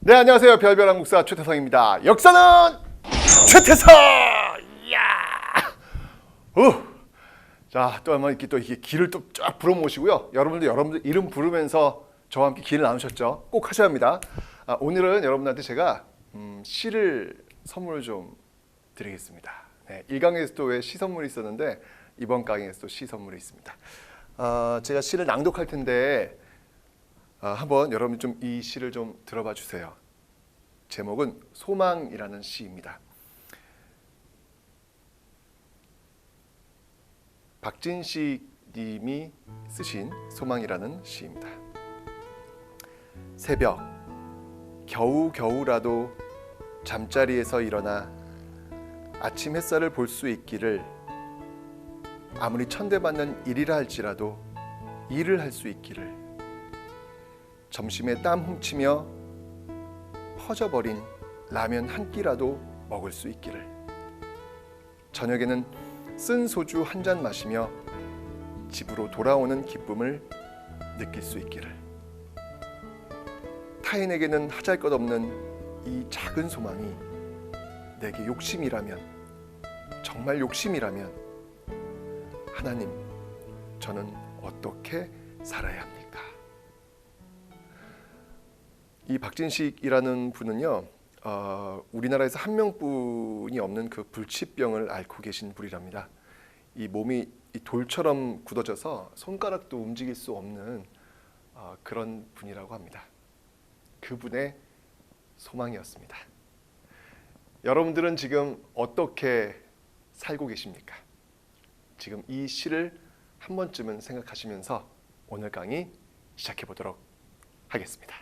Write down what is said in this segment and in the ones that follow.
네, 안녕하세요. 별별한 국사 최태성입니다. 역사는 최태성! 이야! 자, 또 한번 이렇게 길을 또 쫙 불어 모시고요. 여러분들 이름 부르면서 저와 함께 길을 나누셨죠? 꼭 하셔야 합니다. 오늘은 여러분들한테 제가 시를 선물을 좀 드리겠습니다. 네, 1강에서도 왜 시 선물이 있었는데 이번 강에서도 시 선물이 있습니다. 제가 시를 낭독할 텐데 한번 여러분 좀 이 시를 좀 들어봐 주세요. 제목은 소망이라는 시입니다. 박진식 님이 쓰신 소망이라는 시입니다. 새벽 겨우라도 잠자리에서 일어나 아침 햇살을 볼 수 있기를, 아무리 천대받는 일이라 할지라도 일을 할 수 있기를, 점심에 땀 훔치며 퍼져버린 라면 한 끼라도 먹을 수 있기를, 저녁에는 쓴 소주 한 잔 마시며 집으로 돌아오는 기쁨을 느낄 수 있기를, 타인에게는 하잘것없는 이 작은 소망이 내게 욕심이라면, 정말 욕심이라면 하나님, 저는 어떻게 살아야 합니까? 이 박진식이라는 분은요, 우리나라에서 한 명뿐이 없는 그 불치병을 앓고 계신 분이랍니다. 이 몸이 이 돌처럼 굳어져서 손가락도 움직일 수 없는 그런 분이라고 합니다. 그분의 소망이었습니다. 여러분들은 지금 어떻게 살고 계십니까? 지금 이 시를 한 번쯤은 생각하시면서 오늘 강의 시작해 보도록 하겠습니다.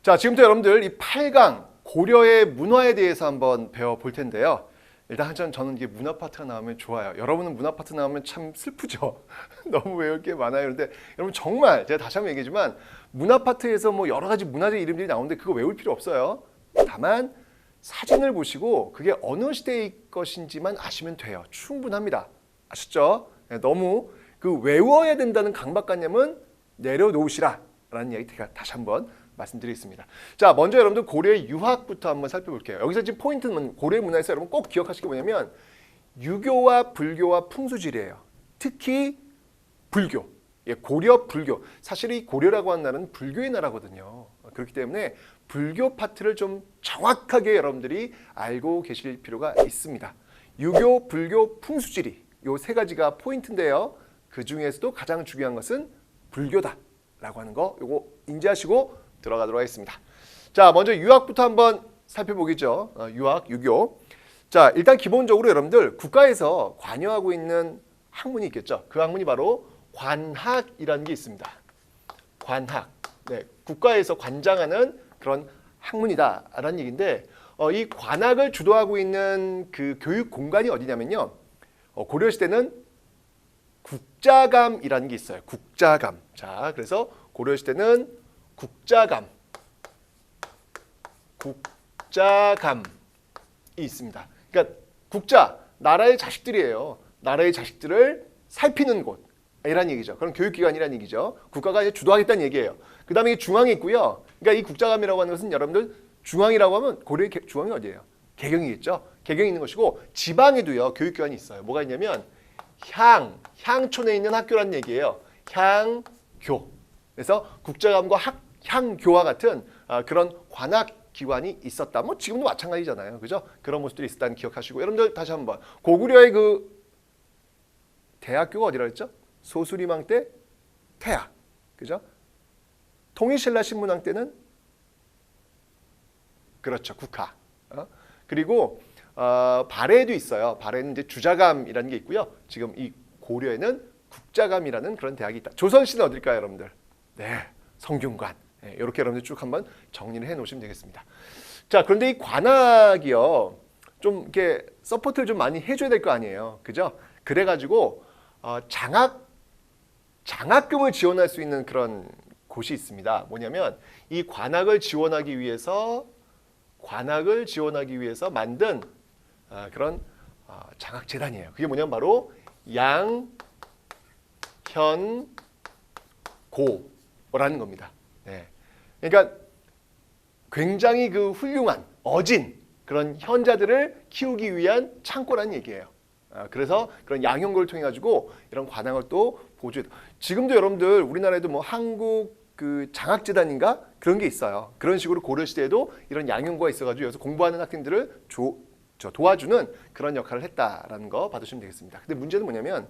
자, 지금부터 여러분들 이 8강 고려의 문화에 대해서 한번 배워볼 텐데요. 일단 저는 이게 문화 파트가 나오면 좋아요. 여러분은 문화 파트 나오면 참 슬프죠. 너무 외울 게 많아요. 그런데 여러분 정말 제가 다시 한번 얘기하지만 문화 파트에서 뭐 여러 가지 문화재 이름들이 나오는데 그거 외울 필요 없어요. 다만 사진을 보시고 그게 어느 시대의 것인지만 아시면 돼요. 충분합니다. 아셨죠? 너무 그 외워야 된다는 강박관념은 내려놓으시라라는 얘기 제가 다시 한번 말씀드리겠습니다. 자, 먼저 여러분들 고려의 유학부터 한번 살펴볼게요. 여기서 지금 포인트는 고려의 문화에서 여러분 꼭 기억하실 게 뭐냐면 유교와 불교와 풍수지리예요. 특히 불교, 고려 불교. 사실 이 고려라고 하는 나라는 불교의 나라거든요. 그렇기 때문에 불교 파트를 좀 정확하게 여러분들이 알고 계실 필요가 있습니다. 유교, 불교, 풍수지리 요 세 가지가 포인트인데요. 그 중에서도 가장 중요한 것은 불교다라고 하는 거 요거 인지하시고 들어가도록 하겠습니다. 자, 먼저 유학부터 한번 살펴보겠죠. 유학, 유교. 자, 일단 기본적으로 여러분들 국가에서 관여하고 있는 학문이 있겠죠. 그 학문이 바로 관학이라는 게 있습니다. 관학. 네, 국가에서 관장하는 그런 학문이다라는 얘기인데 이 관학을 주도하고 있는 그 교육 공간이 어디냐면요. 고려시대는 국자감이라는 게 있어요. 국자감. 자, 그래서 고려시대는 국자감이 있습니다. 그러니까 국자, 나라의 자식들이에요. 나라의 자식들을 살피는 곳이란 얘기죠. 그런 교육기관이란 얘기죠. 국가가 이제 주도하겠다는 얘기예요. 그 다음에 중앙이 있고요. 그러니까 이 국자감이라고 하는 것은 여러분들 중앙이라고 하면 고려의 중앙이 어디예요? 개경이겠죠. 개경이 있는 것이고 지방에도요 교육기관이 있어요. 뭐가 있냐면 향촌에 있는 학교라는 얘기예요. 향교. 그래서 국자감과 향교와 같은 그런 관학기관이 있었다. 뭐 지금도 마찬가지잖아요. 그죠? 그런 모습들이 있었다는 기억하시고 여러분들 다시 한번 고구려의 그 대학교가 어디라 그랬죠? 소수리망 때 태학. 그죠? 통일신라 신문왕 때는 그렇죠. 국학. 그리고 발해에도 있어요. 발해는 이제 주자감이라는 게 있고요. 지금 이 고려에는 국자감이라는 그런 대학이 있다. 조선시대는 어딜까요, 여러분들? 네, 성균관. 네, 이렇게 여러분들 쭉 한번 정리를 해 놓으시면 되겠습니다. 자, 그런데 이 관학이요, 좀 이렇게 서포트를 좀 많이 해줘야 될 거 아니에요, 그죠? 그래가지고 장학금을 지원할 수 있는 그런 곳이 있습니다. 뭐냐면 이 관학을 지원하기 위해서 만든 그런 장학재단이에요. 그게 뭐냐면 바로 양현고라는 겁니다. 네. 그러니까 굉장히 그 훌륭한 어진 그런 현자들을 키우기 위한 창고라는 얘기예요. 그래서 그런 양형고를 통해 가지고 이런 관악을 또 보조해. 지금도 여러분들 우리나라에도 뭐 한국 그 장학재단인가 그런 게 있어요. 그런 식으로 고려 시대에도 이런 양형고가 있어가지고 여기서 공부하는 학생들을 도와주는 그런 역할을 했다라는 거 받으시면 되겠습니다. 근데 문제는 뭐냐면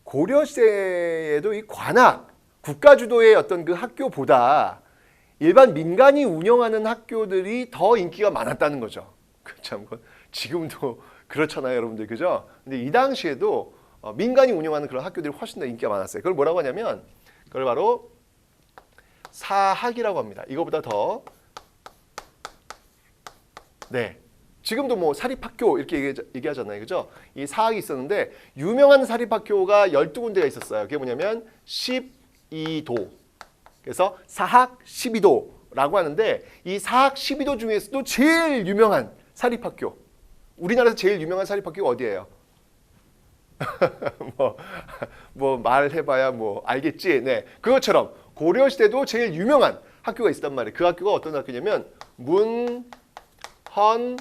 고려 시대에도 이 관악 국가 주도의 어떤 그 학교보다 일반 민간이 운영하는 학교들이 더 인기가 많았다는 거죠. 참 지금도 그렇잖아요, 여러분들, 그죠? 근데 이 당시에도 민간이 운영하는 그런 학교들이 훨씬 더 인기가 많았어요. 그걸 뭐라고 하냐면 그걸 바로 사학이라고 합니다. 이거보다 더 네. 지금도 뭐 사립학교 이렇게 얘기하잖아요, 그죠? 이 사학이 있었는데 유명한 사립학교가 12군데가 있었어요. 그게 뭐냐면 12도. 그래서 사학 12도라고 하는데 이 사학 12도 중에서도 제일 유명한 사립학교, 우리나라에서 제일 유명한 사립학교가 어디예요? 뭐 말해봐야 뭐 알겠지. 네, 그것처럼 고려 시대도 제일 유명한 학교가 있었단 말이에요. 그 학교가 어떤 학교냐면 문헌공도라는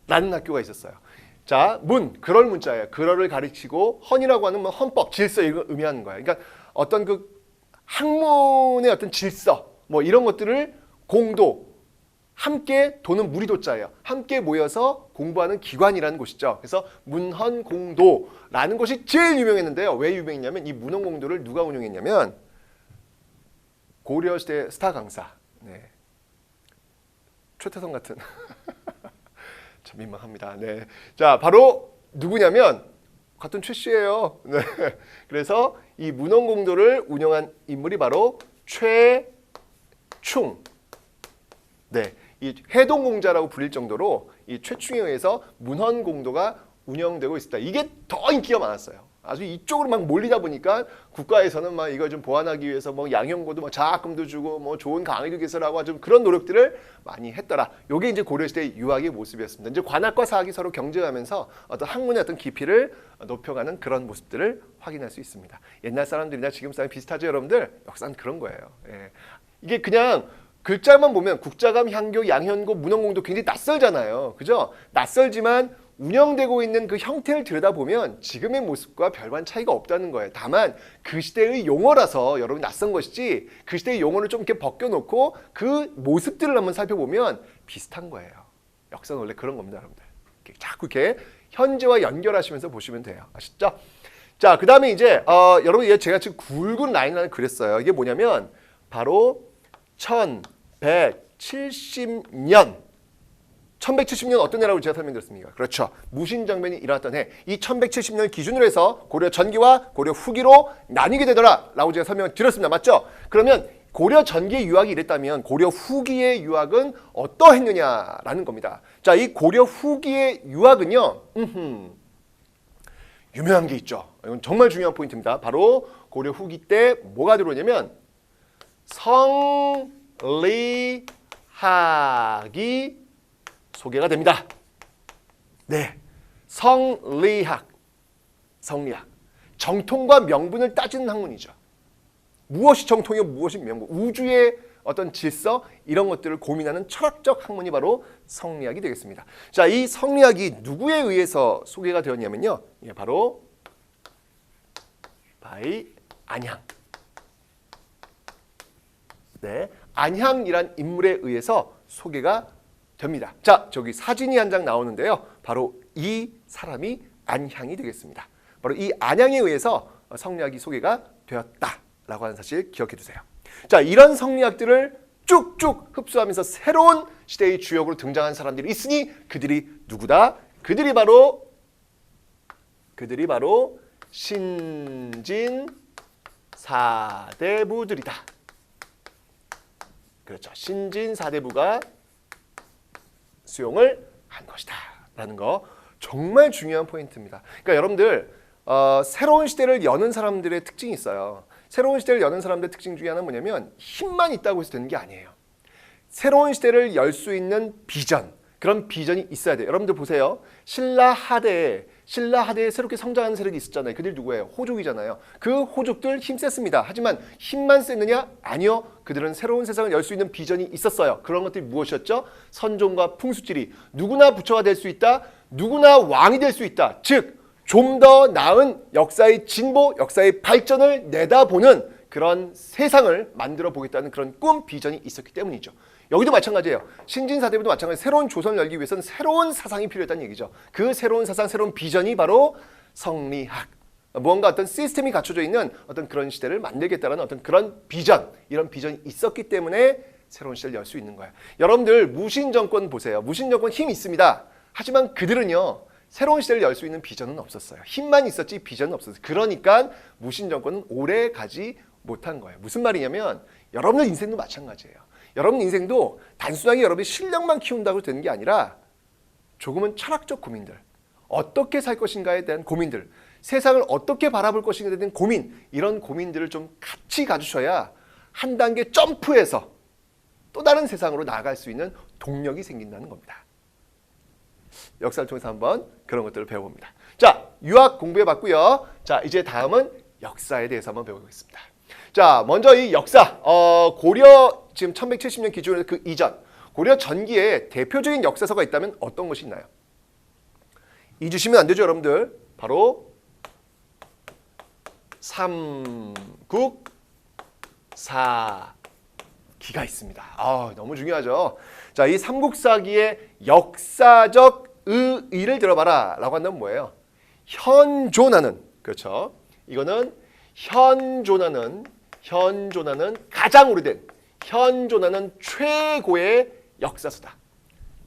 학교가 있었어요. 자, 그럴 문자예요. 그럴을 가르치고 헌이라고 하는 뭐 헌법, 질서 이걸 의미하는 거예요. 그러니까 어떤 그 학문의 어떤 질서 뭐 이런 것들을 공도 함께 도는 무리도자예요. 함께 모여서 공부하는 기관이라는 곳이죠. 그래서 문헌공도라는 곳이 제일 유명했는데요. 왜 유명했냐면 이 문헌공도를 누가 운영했냐면 고려시대 스타 강사 네. 최태성 같은 참 민망합니다. 네. 자, 바로 누구냐면 같은 최 씨예요. 네. 그래서 이 문헌공도를 운영한 인물이 바로 최충. 네. 이 회동공자라고 불릴 정도로 이 최충에 의해서 문헌공도가 운영되고 있습니다. 이게 더 인기가 많았어요. 아주 이쪽으로 막 몰리다 보니까 국가에서는 막 이걸 좀 보완하기 위해서 뭐 양형고도 막 장학금도 주고 뭐 좋은 강의도 개설하고 좀 그런 노력들을 많이 했더라. 요게 이제 고려시대 유학의 모습이었습니다. 이제 관학과 사학이 서로 경쟁하면서 어떤 학문의 어떤 깊이를 높여가는 그런 모습들을 확인할 수 있습니다. 옛날 사람들이나 지금 사람 비슷하죠, 여러분들? 역사는 그런 거예요. 예. 이게 그냥 글자만 보면 국자감, 향교, 양현고, 문헌공도 굉장히 낯설잖아요. 그죠? 낯설지만 운영되고 있는 그 형태를 들여다보면 지금의 모습과 별반 차이가 없다는 거예요. 다만 그 시대의 용어라서 여러분이 낯선 것이지 그 시대의 용어를 좀 이렇게 벗겨놓고 그 모습들을 한번 살펴보면 비슷한 거예요. 역사는 원래 그런 겁니다, 여러분들. 자꾸 이렇게 현재와 연결하시면서 보시면 돼요. 아시죠? 자, 그 다음에 이제 여러분 제가 지금 굵은 라인을 그렸어요. 이게 뭐냐면 바로 1170년 1170년 어떤 해라고 제가 설명드렸습니까? 그렇죠. 무신정변이 일어났던 해. 이 1170년을 기준으로 해서 고려 전기와 고려 후기로 나뉘게 되더라 라고 제가 설명을 드렸습니다. 맞죠? 그러면 고려 전기의 유학이 이랬다면 고려 후기의 유학은 어떠했느냐라는 겁니다. 자, 이 고려 후기의 유학은요. 유명한 게 있죠. 이건 정말 중요한 포인트입니다. 바로 고려 후기 때 뭐가 들어오냐면 성리학이 소개가 됩니다. 네, 성리학. 정통과 명분을 따지는 학문이죠. 무엇이 정통이고 무엇이 명분, 우주의 어떤 질서 이런 것들을 고민하는 철학적 학문이 바로 성리학이 되겠습니다. 자, 이 성리학이 누구에 의해서 소개가 되었냐면요. 바로 바이 안향. 네, 안향이란 인물에 의해서 소개가 됩니다. 자, 저기 사진이 한 장 나오는데요. 바로 이 사람이 안향이 되겠습니다. 바로 이 안향에 의해서 성리학이 소개가 되었다라고 하는 사실 기억해 두세요. 자, 이런 성리학들을 쭉쭉 흡수하면서 새로운 시대의 주역으로 등장한 사람들이 있으니 그들이 누구다? 그들이 바로 신진 사대부들이다. 그렇죠. 신진 사대부가 수용을 한 것이다 라는 거 정말 중요한 포인트입니다. 그러니까 여러분들 새로운 시대를 여는 사람들의 특징이 있어요. 새로운 시대를 여는 사람들의 특징 중에 하나는 뭐냐면 힘만 있다고 해서 되는 게 아니에요. 새로운 시대를 열 수 있는 비전, 그런 비전이 있어야 돼요. 여러분들 보세요. 신라하대에 새롭게 성장하는 세력이 있었잖아요. 그들 누구예요? 호족이잖아요. 그 호족들 힘 셌습니다. 하지만 힘만 셌느냐? 아니요. 그들은 새로운 세상을 열 수 있는 비전이 있었어요. 그런 것들이 무엇이었죠? 선종과 풍수지리. 누구나 부처가 될 수 있다. 누구나 왕이 될 수 있다. 즉 좀 더 나은 역사의 진보, 역사의 발전을 내다보는 그런 세상을 만들어 보겠다는 그런 꿈, 비전이 있었기 때문이죠. 여기도 마찬가지예요. 신진사대부도 마찬가지. 새로운 조선을 열기 위해서는 새로운 사상이 필요했다는 얘기죠. 그 새로운 사상, 새로운 비전이 바로 성리학. 무언가 어떤 시스템이 갖춰져 있는 어떤 그런 시대를 만들겠다는 어떤 그런 비전, 이런 비전이 있었기 때문에 새로운 시대를 열 수 있는 거예요. 여러분들 무신정권 보세요. 무신정권 힘이 있습니다. 하지만 그들은요. 새로운 시대를 열 수 있는 비전은 없었어요. 힘만 있었지 비전은 없었어요. 그러니까 무신정권은 오래 가지 못한 거예요. 무슨 말이냐면 여러분들 인생도 마찬가지예요. 여러분 인생도 단순하게 여러분의 실력만 키운다고 되는 게 아니라 조금은 철학적 고민들, 어떻게 살 것인가에 대한 고민들, 세상을 어떻게 바라볼 것인가에 대한 고민, 이런 고민들을 좀 같이 가주셔야 한 단계 점프해서 또 다른 세상으로 나아갈 수 있는 동력이 생긴다는 겁니다. 역사를 통해서 한번 그런 것들을 배워봅니다. 자, 유학 공부해봤고요. 자, 이제 다음은 역사에 대해서 한번 배워보겠습니다. 자, 먼저 이 역사, 고려 지금 1170년 기준으로 그 이전, 고려 전기에 대표적인 역사서가 있다면 어떤 것이 있나요? 잊으시면 안 되죠, 여러분들. 바로 삼국사기가 있습니다. 너무 중요하죠. 자, 이 삼국사기의 역사적 의의를 들어봐라 라고 한다면 뭐예요? 현존하는, 그렇죠. 이거는 현존하는 가장 오래된, 현존하는 최고의 역사서다.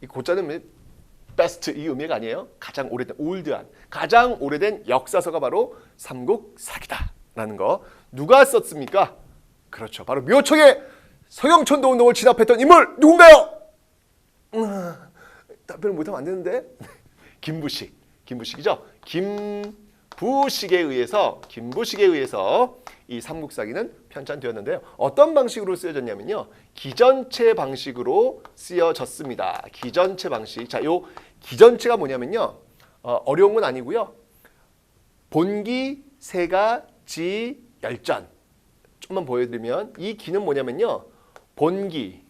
이 고자는 베스트 이 의미가 아니에요. 가장 오래된, 올드한, 가장 오래된 역사서가 바로 삼국사기다라는 거. 누가 썼습니까? 그렇죠. 바로 묘청의 서경천도 운동을 진압했던 인물 누군가요? 답변을 못하면 안 되는데. 김부식이죠. 김부식에 의해서 이 삼국사기는 편찬되었는데요. 어떤 방식으로 쓰여졌냐면요. 기전체 방식으로 쓰여졌습니다. 기전체 방식. 자, 요 기전체가 뭐냐면요. 어려운 건 아니고요. 본기, 세가, 지, 열전. 좀만 보여드리면 이 기는 뭐냐면요. 본기,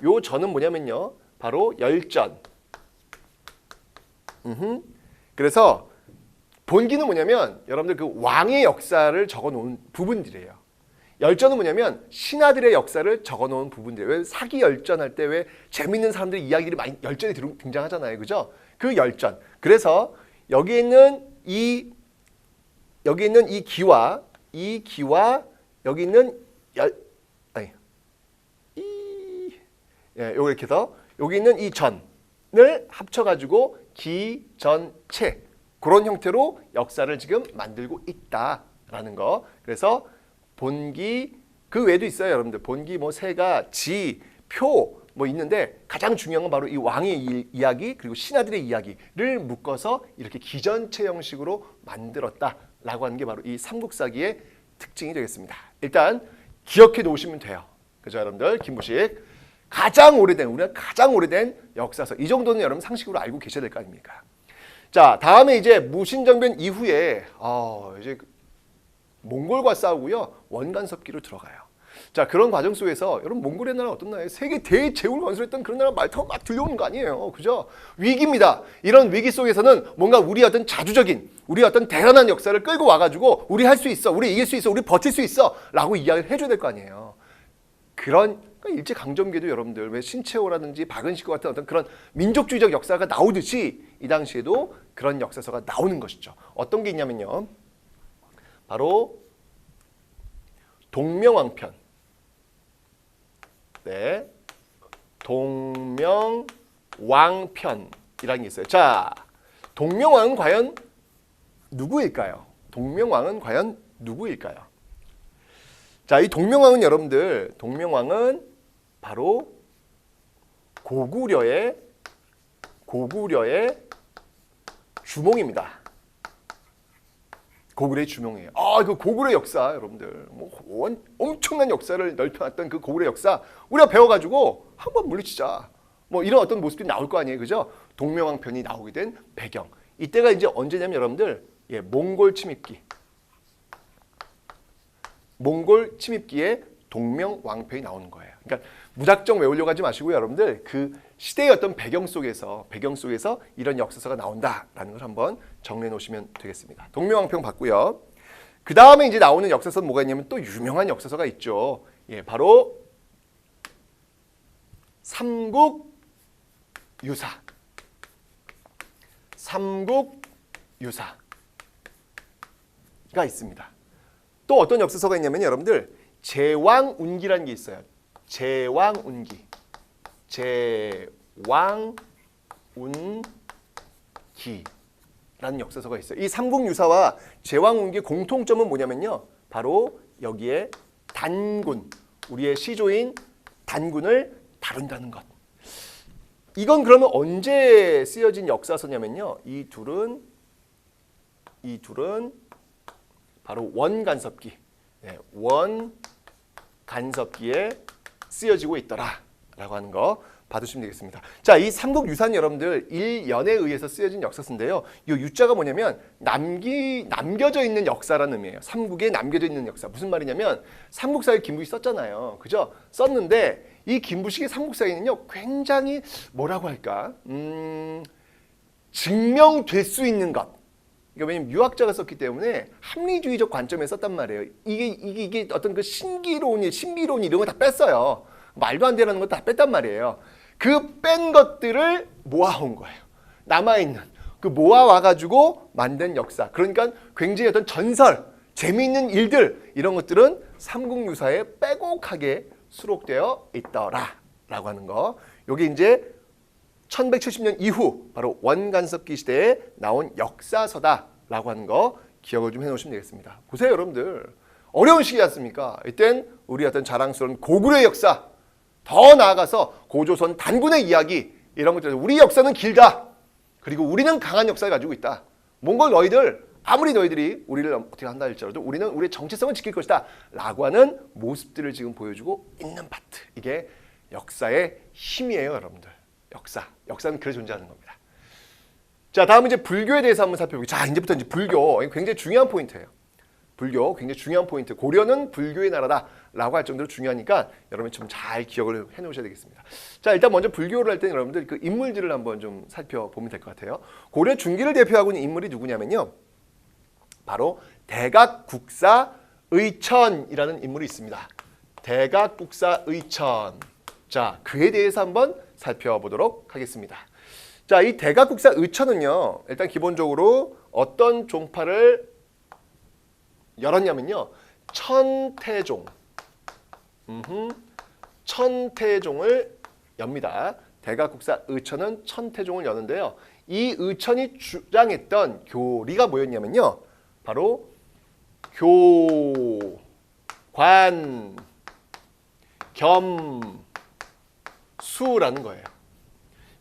요 전은 뭐냐면요. 바로 열전. 그래서 본기는 뭐냐면 여러분들 그 왕의 역사를 적어놓은 부분들이에요. 열전은 뭐냐면 신하들의 역사를 적어놓은 부분들이에요. 왜 사기 열전할 때 왜 재밌는 사람들의 이야기들이 많이 열전에 등장하잖아요, 그죠? 그 열전. 그래서 여기 있는 이 기와 여기 있는 요거 이렇게 해서 여기 있는 이 전을 합쳐가지고 기전체, 그런 형태로 역사를 지금 만들고 있다라는 거. 그래서 본기, 그 외에도 있어요, 여러분들. 본기, 뭐 세가, 지, 표 뭐 있는데 가장 중요한 건 바로 이 왕의 이야기 그리고 신하들의 이야기를 묶어서 이렇게 기전체 형식으로 만들었다라고 하는 게 바로 이 삼국사기의 특징이 되겠습니다. 일단 기억해 놓으시면 돼요. 그죠, 여러분들? 김부식. 우리가 가장 오래된 역사서. 이 정도는 여러분 상식으로 알고 계셔야 될 거 아닙니까? 자, 다음에 이제 무신정변 이후에 이제 몽골과 싸우고요. 원간섭기로 들어가요. 자, 그런 과정 속에서 여러분 몽골의 나라 어떤 나라예요? 세계 대제국을 건설했던 그런 나라 말타고 막 들려오는 거 아니에요. 그죠? 위기입니다. 이런 위기 속에서는 뭔가 우리 어떤 자주적인, 우리 어떤 대단한 역사를 끌고 와가지고 우리 할 수 있어, 우리 이길 수 있어, 우리 버틸 수 있어 라고 이야기를 해줘야 될 거 아니에요. 그런 일제강점기에도 여러분들 왜 신채호라든지 박은식과 같은 어떤 그런 민족주의적 역사가 나오듯이 이 당시에도 그런 역사서가 나오는 것이죠. 어떤 게 있냐면요. 바로 동명왕편. 네, 동명왕편이라는 게 있어요. 자, 동명왕은 과연 누구일까요? 자, 이 동명왕은 여러분들, 동명왕은 바로 고구려의 주몽입니다. 고구려의 주몽이에요. 그 고구려 역사, 여러분들 엄청난 역사를 넓혀놨던 그 고구려 역사 우리가 배워가지고 한번 물리치자. 뭐 이런 어떤 모습들이 나올 거 아니에요, 그죠? 동명왕편이 나오게 된 배경. 이때가 이제 언제냐면 여러분들, 몽골 침입기. 몽골 침입기에 동명왕편이 나오는 거예요. 그러니까 무작정 외우려고 하지 마시고요, 여러분들. 그 시대의 어떤 배경 속에서 이런 역사서가 나온다라는 걸 한번 정리해 놓으시면 되겠습니다. 동명왕편 봤고요. 그 다음에 이제 나오는 역사서는 뭐가 있냐면 또 유명한 역사서가 있죠. 바로 삼국유사. 삼국유사가 있습니다. 또 어떤 역사서가 있냐면 여러분들 제왕운기라는 게 있어요. 제왕운기라는 역사서가 있어요. 이 삼국유사와 제왕운기의 공통점은 뭐냐면요. 바로 여기에 단군, 우리의 시조인 단군을 다룬다는 것. 이건 그러면 언제 쓰여진 역사서냐면요. 이 둘은 바로 원간섭기. 원간섭기에 쓰여지고 있더라라고 하는 거 봐두시면 되겠습니다. 자, 이 삼국유사는 여러분들 일연에 의해서 쓰여진 역사서인데요. 이 유자가 뭐냐면 남겨져 있는 역사라는 의미예요. 삼국에 남겨져 있는 역사. 무슨 말이냐면 삼국사에 김부식이 썼잖아요. 그죠? 썼는데 이 김부식의 삼국사에는요, 굉장히 뭐라고 할까? 증명될 수 있는 것. 그러니까 왜냐면 유학자가 썼기 때문에 합리주의적 관점에 썼단 말이에요. 이게 어떤 그 신비로운 이런 거 다 뺐어요. 말도 안 되는 거 다 뺐단 말이에요. 그 뺀 것들을 모아온 거예요. 남아있는 그 모아와가지고 만든 역사. 그러니까 굉장히 어떤 전설, 재미있는 일들 이런 것들은 삼국유사에 빼곡하게 수록되어 있더라라고 하는 거. 요게 이제 1170년 이후 바로 원간섭기 시대에 나온 역사서다라고 하는 거 기억을 좀 해놓으시면 되겠습니다. 보세요, 여러분들. 어려운 시기지 않습니까? 이땐 우리 어떤 자랑스러운 고구려의 역사, 더 나아가서 고조선 단군의 이야기 이런 것들. 우리 역사는 길다. 그리고 우리는 강한 역사를 가지고 있다. 몽골 너희들 아무리 너희들이 우리를 어떻게 한다 할지라도 우리는 우리의 정체성을 지킬 것이다 라고 하는 모습들을 지금 보여주고 있는 파트. 이게 역사의 힘이에요, 여러분들. 역사는 그래 존재하는 겁니다. 자, 다음 이제 불교에 대해서 한번 살펴보겠습니다. 자, 이제부터 이제 불교 굉장히 중요한 포인트예요. 불교 굉장히 중요한 포인트. 고려는 불교의 나라다라고 할 정도로 중요하니까 여러분 좀 잘 기억을 해놓으셔야 되겠습니다. 자, 일단 먼저 불교를 할 때는 여러분들 그 인물들을 한번 좀 살펴보면 될 것 같아요. 고려 중기를 대표하고 있는 인물이 누구냐면요, 바로 대각국사의천이라는 인물이 있습니다. 대각국사의천. 자, 그에 대해서 한번 살펴보도록 하겠습니다. 자, 이 대각국사의천은요, 일단 기본적으로 어떤 종파를 열었냐면요, 천태종을 엽니다. 대각국사의천은 천태종을 여는데요. 이 의천이 주장했던 교리가 뭐였냐면요, 바로 교관 겸수라는 거예요.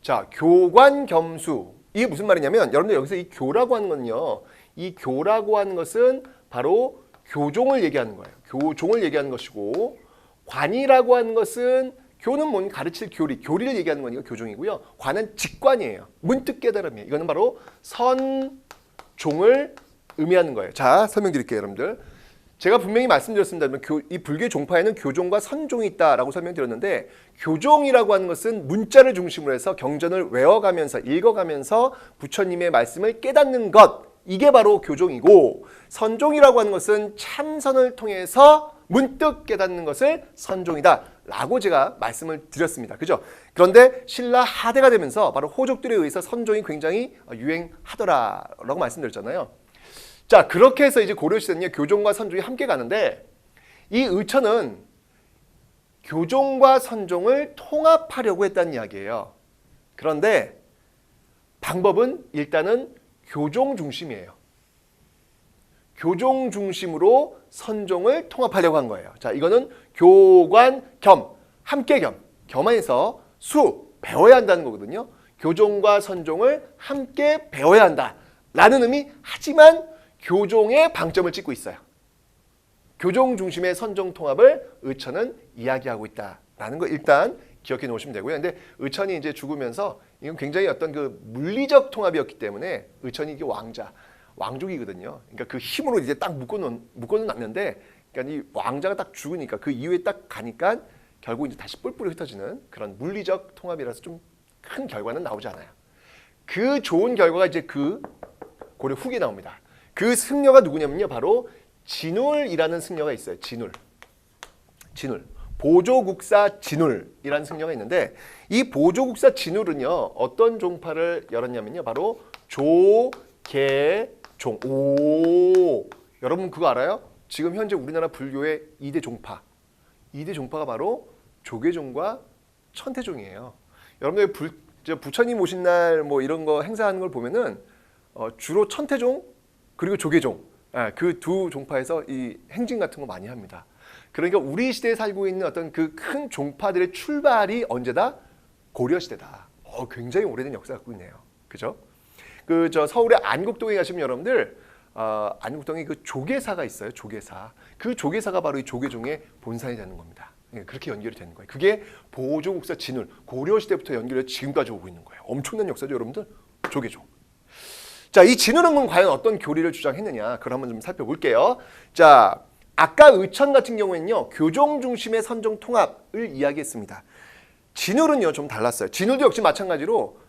자, 교관 겸수. 이게 무슨 말이냐면 여러분들 여기서 이 교라고 하는 건요, 이 교라고 하는 것은 바로 교종을 얘기하는 거예요. 교종을 얘기하는 것이고, 관이라고 하는 것은 교는 뭔 가르칠 교리를 얘기하는 거니까 교종이고요. 관은 직관이에요. 문득 깨달음이에요. 이거는 바로 선종을 의미하는 거예요. 자, 설명드릴게요, 여러분들. 제가 분명히 말씀드렸습니다. 이 불교의 종파에는 교종과 선종이 있다라고 설명드렸는데, 교종이라고 하는 것은 문자를 중심으로 해서 경전을 외워가면서 읽어가면서 부처님의 말씀을 깨닫는 것, 이게 바로 교종이고, 선종이라고 하는 것은 참선을 통해서 문득 깨닫는 것을 선종이다 라고 제가 말씀을 드렸습니다. 그죠? 그런데 신라 하대가 되면서 바로 호족들에 의해서 선종이 굉장히 유행하더라라고 말씀드렸잖아요. 자, 그렇게 해서 이제 고려시대는요, 교종과 선종이 함께 가는데, 이 의천은 교종과 선종을 통합하려고 했다는 이야기예요. 그런데 방법은 일단은 교종 중심이에요. 교종 중심으로 선종을 통합하려고 한 거예요. 자, 이거는 교관 겸, 함께 겸해서 배워야 한다는 거거든요. 교종과 선종을 함께 배워야 한다라는 의미, 하지만 교종의 방점을 찍고 있어요. 교종 중심의 선종 통합을 의천은 이야기하고 있다라는 거 일단 기억해 놓으시면 되고요. 근데 의천이 이제 죽으면서 이건 굉장히 어떤 그 물리적 통합이었기 때문에 의천이 이게 왕족이거든요. 그러니까 그 힘으로 이제 딱 묶어놓은 놨는데, 그러니까 이 왕자가 딱 죽으니까 그 이후에 딱 가니까 결국 이제 다시 뿔뿔이 흩어지는 그런 물리적 통합이라서 좀 큰 결과는 나오지 않아요. 그 좋은 결과가 이제 그 고려 후기에 나옵니다. 그 승려가 누구냐면요, 바로 진울이라는 승려가 있어요. 진울. 보조국사 진울이라는 승려가 있는데, 이 보조국사 진울은요 어떤 종파를 열었냐면요, 바로 조계종. 오, 여러분 그거 알아요? 지금 현재 우리나라 불교의 2대 종파가 바로 조계종과 천태종이에요. 여러분들 부처님 오신 날 뭐 이런 거 행사하는 걸 보면은 주로 천태종 그리고 조계종, 그 두 종파에서 이 행진 같은 거 많이 합니다. 그러니까 우리 시대에 살고 있는 어떤 그 큰 종파들의 출발이 언제다? 고려 시대다. 굉장히 오래된 역사가 갖고 있네요. 그죠? 서울의 안국동에 가시면 여러분들 안국동에 그 조계사가 있어요. 조계사. 그 조계사가 바로 이 조계종의 본산이 되는 겁니다. 그렇게 연결이 되는 거예요. 그게 보조국사 진울, 고려 시대부터 연결해서 지금까지 오고 있는 거예요. 엄청난 역사죠, 여러분들. 조계종. 자, 이 진울은 과연 어떤 교리를 주장했느냐? 그걸 한번 좀 살펴볼게요. 자, 아까 의천 같은 경우에는요, 교종 중심의 선종 통합을 이야기했습니다. 진울은요 좀 달랐어요. 진울도 역시 마찬가지로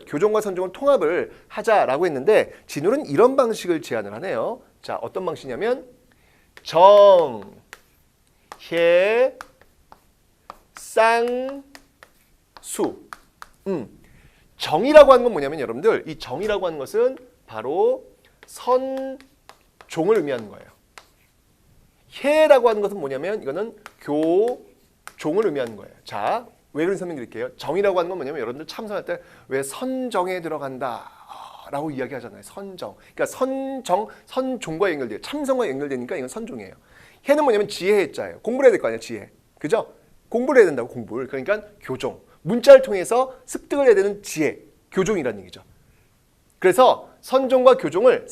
교종과 선종을 통합을 하자라고 했는데, 진울은 이런 방식을 제안을 하네요. 자, 어떤 방식이냐면 정, 해, 쌍, 수. 정이라고 하는 건 뭐냐면 여러분들, 이 정이라고 하는 것은 바로 선종을 의미하는 거예요. 해라고 하는 것은 뭐냐면 이거는 교종을 의미하는 거예요. 자, 왜 그런 설명드릴게요. 정이라고 하는 건 뭐냐면 여러분들 참선할 때 왜 선정에 들어간다 라고 이야기하잖아요. 선정. 그러니까 선종과 연결돼요. 참선과 연결되니까 이건 선종이에요. 해는 뭐냐면 지혜의 자예요. 공부를 해야 될 거 아니야, 지혜. 그죠? 공부를 해야 된다고, 공부를. 그러니까 교종. 문자를 통해서 습득을 해야 되는 지혜, 교종이라는 얘기죠. 그래서 선종과 교종을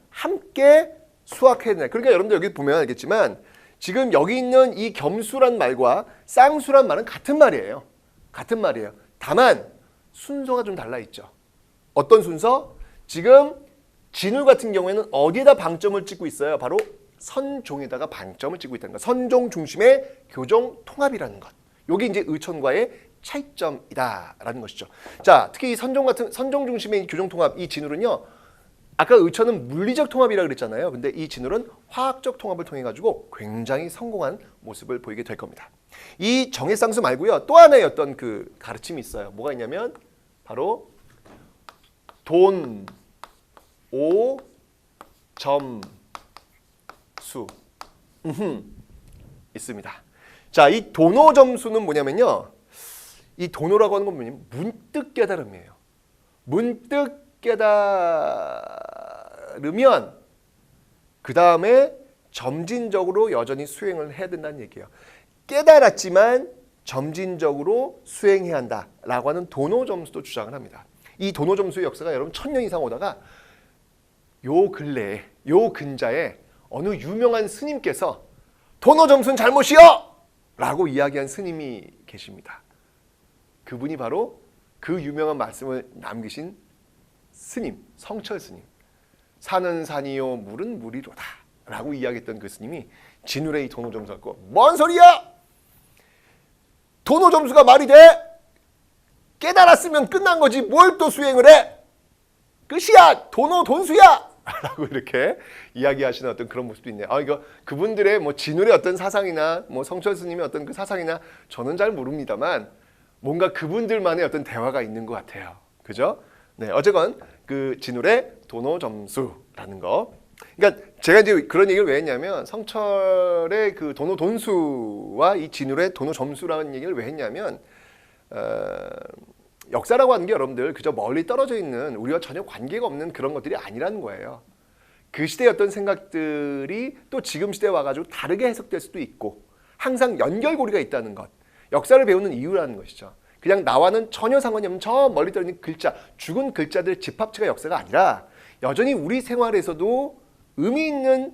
함께 수학해야 된다. 그러니까 여러분들 여기 보면 알겠지만 지금 여기 있는 이 겸수란 말과 쌍수란 말은 같은 말이에요. 다만 순서가 좀 달라 있죠. 어떤 순서? 지금 진울 같은 경우에는 어디에다 방점을 찍고 있어요? 바로 선종에다가 방점을 찍고 있다는 것. 선종 중심의 교종 통합이라는 것. 이게 이제 의천과의 차이점이다라는 것이죠. 자, 특히 이 선종 중심의 교종 통합, 이 진울은요, 아까 의천은 물리적 통합이라고 그랬잖아요. 근데 이 진울은 화학적 통합을 통해 가지고 굉장히 성공한 모습을 보이게 될 겁니다. 이 정해쌍수 말고요, 또 하나의 어떤 그 가르침이 있어요. 뭐가 있냐면 바로 돈, 오, 점, 수. 있습니다. 자, 이 도노점수는 뭐냐면요, 이 도노라고 하는 건 뭐냐면 문득 깨달음이에요. 문득 깨달으면 그 다음에 점진적으로 여전히 수행을 해야 된다는 얘기예요. 깨달았지만 점진적으로 수행해야 한다라고 하는 도노점수도 주장을 합니다. 이 도노점수의 역사가 여러분 1000년 이상 오다가 요 근래에, 요 근자에 어느 유명한 스님께서 도노점수는 잘못이요! 라고 이야기한 스님이 계십니다. 그분이 바로 그 유명한 말씀을 남기신 스님, 성철 스님. 산은 산이요, 물은 물이로다 라고 이야기했던 그 스님이 진울의 이 도노점수 갖고 뭔 소리야! 도노점수가 말이 돼? 깨달았으면 끝난 거지 뭘 또 수행을 해? 끝이야! 돈수야! 라고 이렇게 이야기하시는 어떤 그런 모습도 있네요. 이거 그분들의 뭐 진울의 어떤 사상이나 뭐 성철 스님의 어떤 그 사상이나 저는 잘 모릅니다만 뭔가 그분들만의 어떤 대화가 있는 것 같아요. 그죠? 네, 어쨌건 그 진울의 도노점수라는 거. 그러니까 제가 이제 그런 얘기를 왜 했냐면 성철의 그 도노돈수와 이 진울의 도노점수라는 얘기를 왜 했냐면 역사라고 하는 게 여러분들 그저 멀리 떨어져 있는 우리와 전혀 관계가 없는 그런 것들이 아니라는 거예요. 그 시대의 어떤 생각들이 또 지금 시대에 와가지고 다르게 해석될 수도 있고 항상 연결고리가 있다는 것. 역사를 배우는 이유라는 것이죠. 그냥 나와는 전혀 상관이 없는 저 멀리 떨어져 있는 글자, 죽은 글자들의 집합체가 역사가 아니라 여전히 우리 생활에서도 의미 있는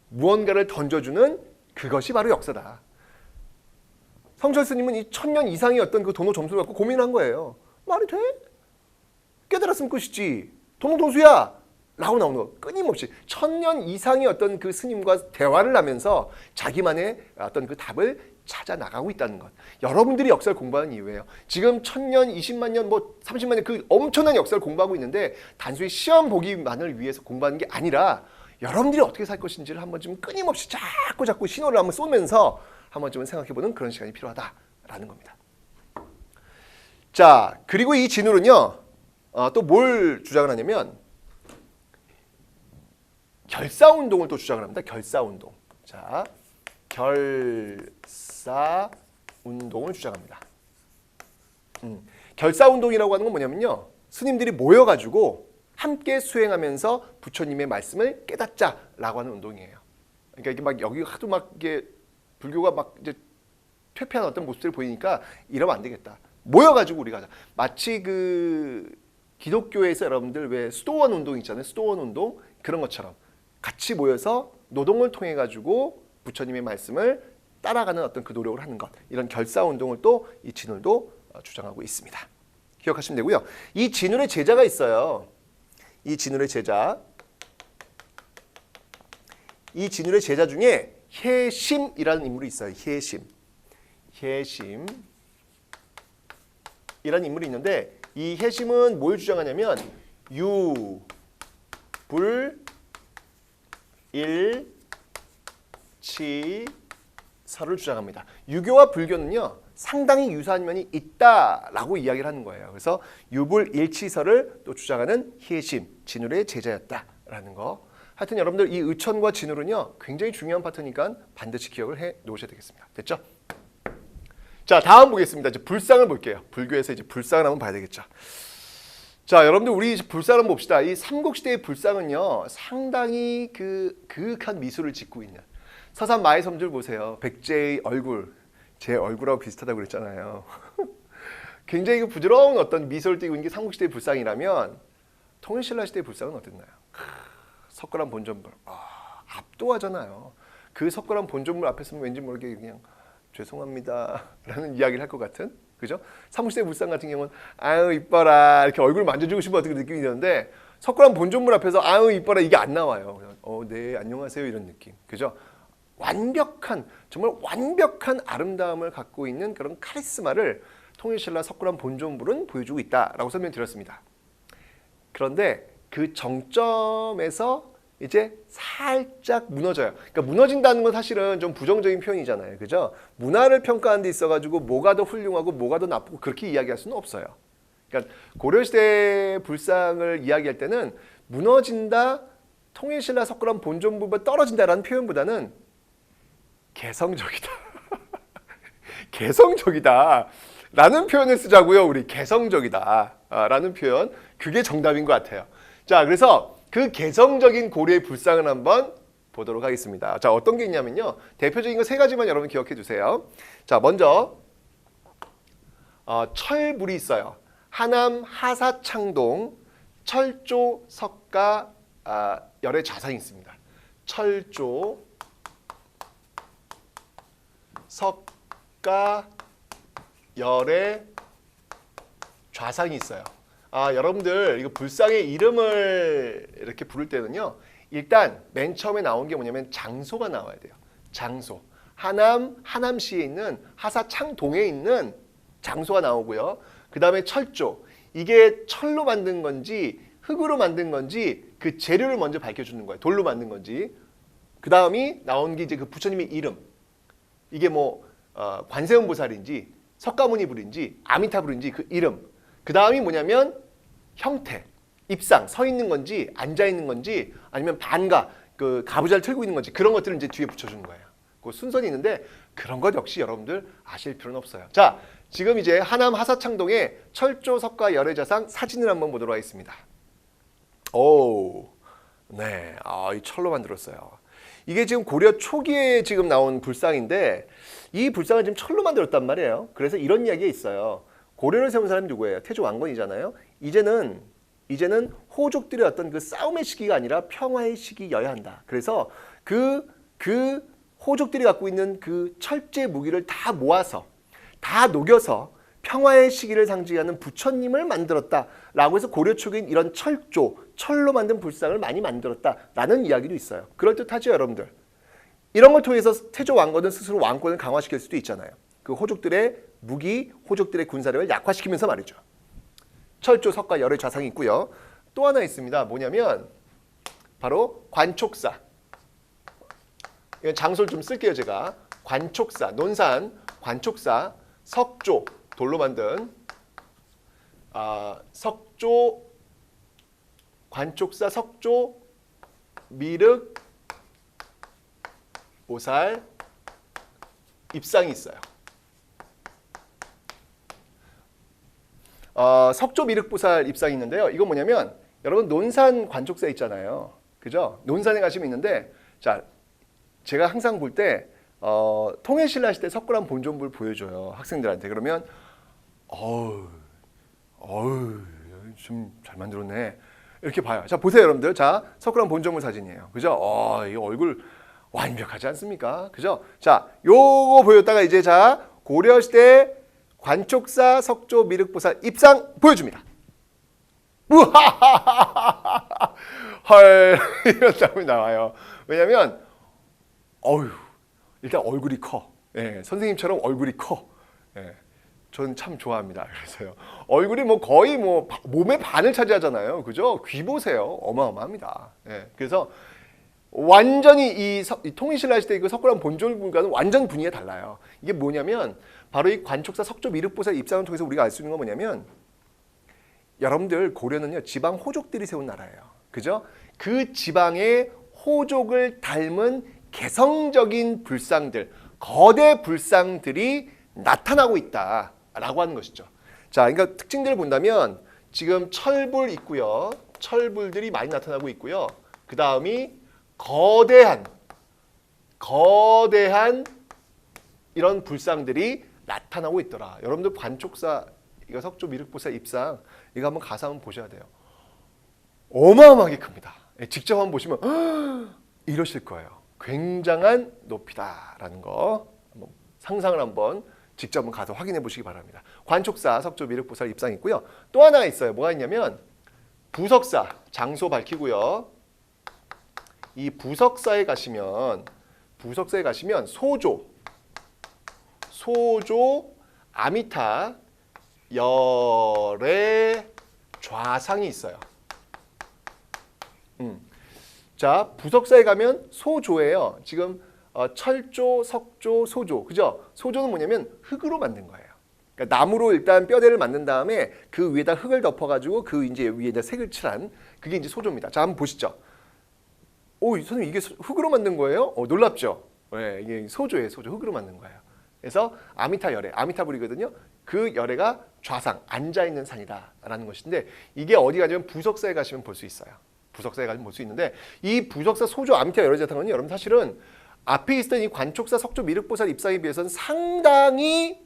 무언가를 던져주는 그것이 바로 역사다. 성철 스님은 이 1000년 이상의 어떤 그 도노 점수를 갖고 고민한 거예요. 말이 돼? 깨달았으면 끝이지. 도노 점수야! 라고 나오는 거. 끊임없이 1000년 이상의 어떤 그 스님과 대화를 하면서 자기만의 어떤 그 답을 찾아 나가고 있다는 것. 여러분들이 역사를 공부하는 이유예요. 지금 1000년, 20만 년, 뭐 30만 년 그 엄청난 역사를 공부하고 있는데 단순히 시험 보기만을 위해서 공부하는 게 아니라 여러분들이 어떻게 살 것인지를 한번 좀 끊임없이 자꾸 신호를 한번 쏘면서 한번 좀 생각해보는 그런 시간이 필요하다라는 겁니다. 자, 그리고 이 진울은요, 또 뭘 주장을 하냐면 결사운동을 또 주장을 합니다. 결사운동. 자, 결사운동을 주장합니다. 결사운동이라고 하는 건 뭐냐면요, 스님들이 모여가지고 함께 수행하면서 부처님의 말씀을 깨닫자라고 하는 운동이에요. 그러니까 이게 막 여기 하도 막 이게 불교가 막 이제 퇴폐한 어떤 모습들을 보이니까 이러면 안 되겠다. 모여가지고 우리가 하자. 마치 그 기독교에서 여러분들 왜 수도원 운동 있잖아요. 수도원 운동 그런 것처럼 같이 모여서 노동을 통해 가지고 부처님의 말씀을 따라가는 어떤 그 노력을 하는 것. 이런 결사 운동을 또 이 진울도 주장하고 있습니다. 기억하시면 되고요. 이 진울의 제자가 있어요. 이 진울의 제자. 이 진울의 제자 중에 혜심이라는 인물이 있어요. 혜심이라는 인물이 있는데 이 혜심은 뭘 주장하냐면 유불일치서를 주장합니다. 유교와 불교는요 상당히 유사한 면이 있다라고 이야기를 하는 거예요. 그래서 유불일치서를 또 주장하는 혜심, 진울의 제자였다라는 거. 하여튼 여러분들 이 의천과 진울은요 굉장히 중요한 파트니까 반드시 기억을 해 놓으셔야 되겠습니다. 됐죠? 자, 다음 보겠습니다. 이제 불상을 볼게요. 불교에서 이제 불상을 한번 봐야 되겠죠. 자, 여러분들 우리 불상을 한번 봅시다. 이 삼국시대의 불상은요 상당히 그윽한 미소를 짓고 있는 서산 마해섬줄 보세요. 백제의 얼굴, 제 얼굴하고 비슷하다고 그랬잖아요. 굉장히 그 부드러운 어떤 미소를 띠고 있는 게 삼국시대의 불상이라면 통일신라 시대의 불상은 어땠나요? 석가람 본전물, 압도하잖아요. 그 석가람 본전물 앞에 서면 왠지 모르게 그냥 죄송합니다 라는 이야기를 할 것 같은, 그죠? 삼국시대 불상 같은 경우는 아유 이뻐라 이렇게 얼굴 만져주고 싶은 어떤 느낌이 드는데 석가람 본전물 앞에서 아유 이뻐라 이게 안 나와요. 그냥, 네 안녕하세요 이런 느낌, 그죠? 완벽한, 정말 완벽한 아름다움을 갖고 있는 그런 카리스마를 통일신라 석가람 본전물은 보여주고 있다라고 설명드렸습니다. 그런데 그 정점에서 이제 살짝 무너져요. 그러니까 무너진다는 건 사실은 좀 부정적인 표현이잖아요. 그죠? 문화를 평가하는 데 있어가지고 뭐가 더 훌륭하고 뭐가 더 나쁘고 그렇게 이야기할 수는 없어요. 그러니까 고려시대 불상을 이야기할 때는 무너진다, 통일신라 석가람 본전물보다 떨어진다라는 표현보다는 개성적이다. 개성적이다. 라는 표현을 쓰자고요. 우리 개성적이다. 라는 표현. 그게 정답인 것 같아요. 자, 그래서 그 개성적인 고려의 불상을 한번 보도록 하겠습니다. 자, 어떤 게 있냐면요. 대표적인 거 세 가지만 여러분 기억해 두세요. 자, 먼저 철불이 있어요. 하남 하사창동 철조 석가 열의 좌상이 있습니다. 철조 석가 열의 좌상이 있어요. 여러분들 이거 불상의 이름을 이렇게 부를 때는요. 일단 맨 처음에 나온 게 뭐냐면 장소가 나와야 돼요. 장소. 하남시에 있는 하사창동에 있는 장소가 나오고요. 그 다음에 철조. 이게 철로 만든 건지 흙으로 만든 건지 그 재료를 먼저 밝혀주는 거예요. 돌로 만든 건지. 그 다음이 나온 게 이제 그 부처님의 이름. 이게 뭐 관세음보살인지 석가모니불인지 아미타불인지 그 이름. 그 다음이 뭐냐면 형태, 입상, 서 있는 건지 앉아 있는 건지 아니면 반가, 그 가부좌를 틀고 있는 건지 그런 것들을 이제 뒤에 붙여주는 거예요. 그 순서는 있는데 그런 것 역시 여러분들 아실 필요는 없어요. 자, 지금 이제 하남 하사창동의 철조 석가 열애자상 사진을 한번 보도록 하겠습니다. 오, 네, 이 철로 만들었어요. 이게 지금 고려 초기에 지금 나온 불상인데 이 불상을 지금 철로 만들었단 말이에요. 그래서 이런 이야기가 있어요. 고려를 세운 사람이 누구예요? 태조 왕건이잖아요. 이제는 호족들의 어떤 그 싸움의 시기가 아니라 평화의 시기여야 한다. 그래서 그 호족들이 갖고 있는 그 철제 무기를 다 모아서 다 녹여서 평화의 시기를 상징하는 부처님을 만들었다라고 해서 고려 초기엔 이런 철로 만든 불상을 많이 만들었다라는 이야기도 있어요. 그럴듯하죠, 여러분들. 이런 걸 통해서 태조 왕건은 스스로 왕권을 강화시킬 수도 있잖아요. 그 호족들의 무기, 호족들의 군사력을 약화시키면서 말이죠. 철조, 석가 열의 좌상이 있고요. 또 하나 있습니다. 뭐냐면 바로 관촉사. 이건 장소를 좀 쓸게요, 제가. 관촉사, 논산, 관촉사, 석조, 돌로 만든 석조, 관촉사, 석조, 미륵, 보살, 입상이 있어요. 석조, 미륵, 보살, 입상이 있는데요. 이건 뭐냐면 여러분 논산 관촉사 있잖아요. 그죠? 논산에 가시면 있는데 자, 제가 항상 볼 때 통일신라 시대 석굴암 본존부를 보여줘요. 학생들한테. 그러면 좀 잘 만들었네. 이렇게 봐요. 자, 보세요, 여러분들. 자, 석굴암 본존부 사진이에요. 그죠? 이 얼굴 완벽하지 않습니까? 그죠? 자, 요거 보였다가 이제 자, 고려시대 관촉사, 석조, 미륵보살, 입상 보여줍니다. 우하하하하 헐 이런 장면이 나와요. 왜냐면 일단 얼굴이 커. 예, 선생님처럼 얼굴이 커. 예, 저는 참 좋아합니다. 그래서요. 얼굴이 뭐 거의 뭐 몸의 반을 차지하잖아요. 그죠? 귀 보세요. 어마어마합니다. 예, 그래서 완전히 이 통일신라 시대 그 석굴암 본존과는 완전 분위기가 달라요. 이게 뭐냐면 바로 이 관촉사, 석조, 미륵보살 입상을 통해서 우리가 알 수 있는 건 뭐냐면 여러분들 고려는요 지방 호족들이 세운 나라예요. 그죠? 그 지방의 호족을 닮은 개성적인 불상들, 거대 불상들이 나타나고 있다라고 하는 것이죠. 자, 그러니까 특징들을 본다면 지금 철불 있고요. 철불들이 많이 나타나고 있고요. 그 다음이 거대한 이런 불상들이 나타나고 있더라. 여러분들 관촉사, 이거 석조, 미륵보살, 입상 이거 한번 가서 한번 보셔야 돼요. 어마어마하게 큽니다. 직접 한번 보시면 이러실 거예요. 굉장한 높이다라는 거 한번 상상을 한번 직접 한번 가서 확인해 보시기 바랍니다. 관촉사, 석조, 미륵보살, 입상 있고요. 또 하나 있어요. 뭐가 있냐면 부석사, 장소 밝히고요. 이 부석사에 가시면 소조, 아미타, 열의 좌상이 있어요. 자, 부석사에 가면 소조예요. 지금 철조, 석조, 소조, 그죠? 소조는 뭐냐면 흙으로 만든 거예요. 그러니까 나무로 일단 뼈대를 만든 다음에 그 위에다 흙을 덮어가지고 그 이제 위에다 색을 칠한 그게 이제 소조입니다. 자, 한번 보시죠. 선생님 이게 흙으로 만든 거예요? 놀랍죠? 네, 이게 소조예요. 소조, 흙으로 만든 거예요. 그래서 아미타 열애, 아미타불이거든요. 그 열애가 좌상, 앉아있는 산이다라는 것인데 이게 어디 가냐면 부석사에 가시면 볼 수 있어요. 부석사에 가시면 볼 수 있는데 이 부석사, 소조, 아미타 열애 자탕은 여러분 사실은 앞에 있었던 이 관촉사, 석조, 미륵보살, 입상에 비해서는 상당히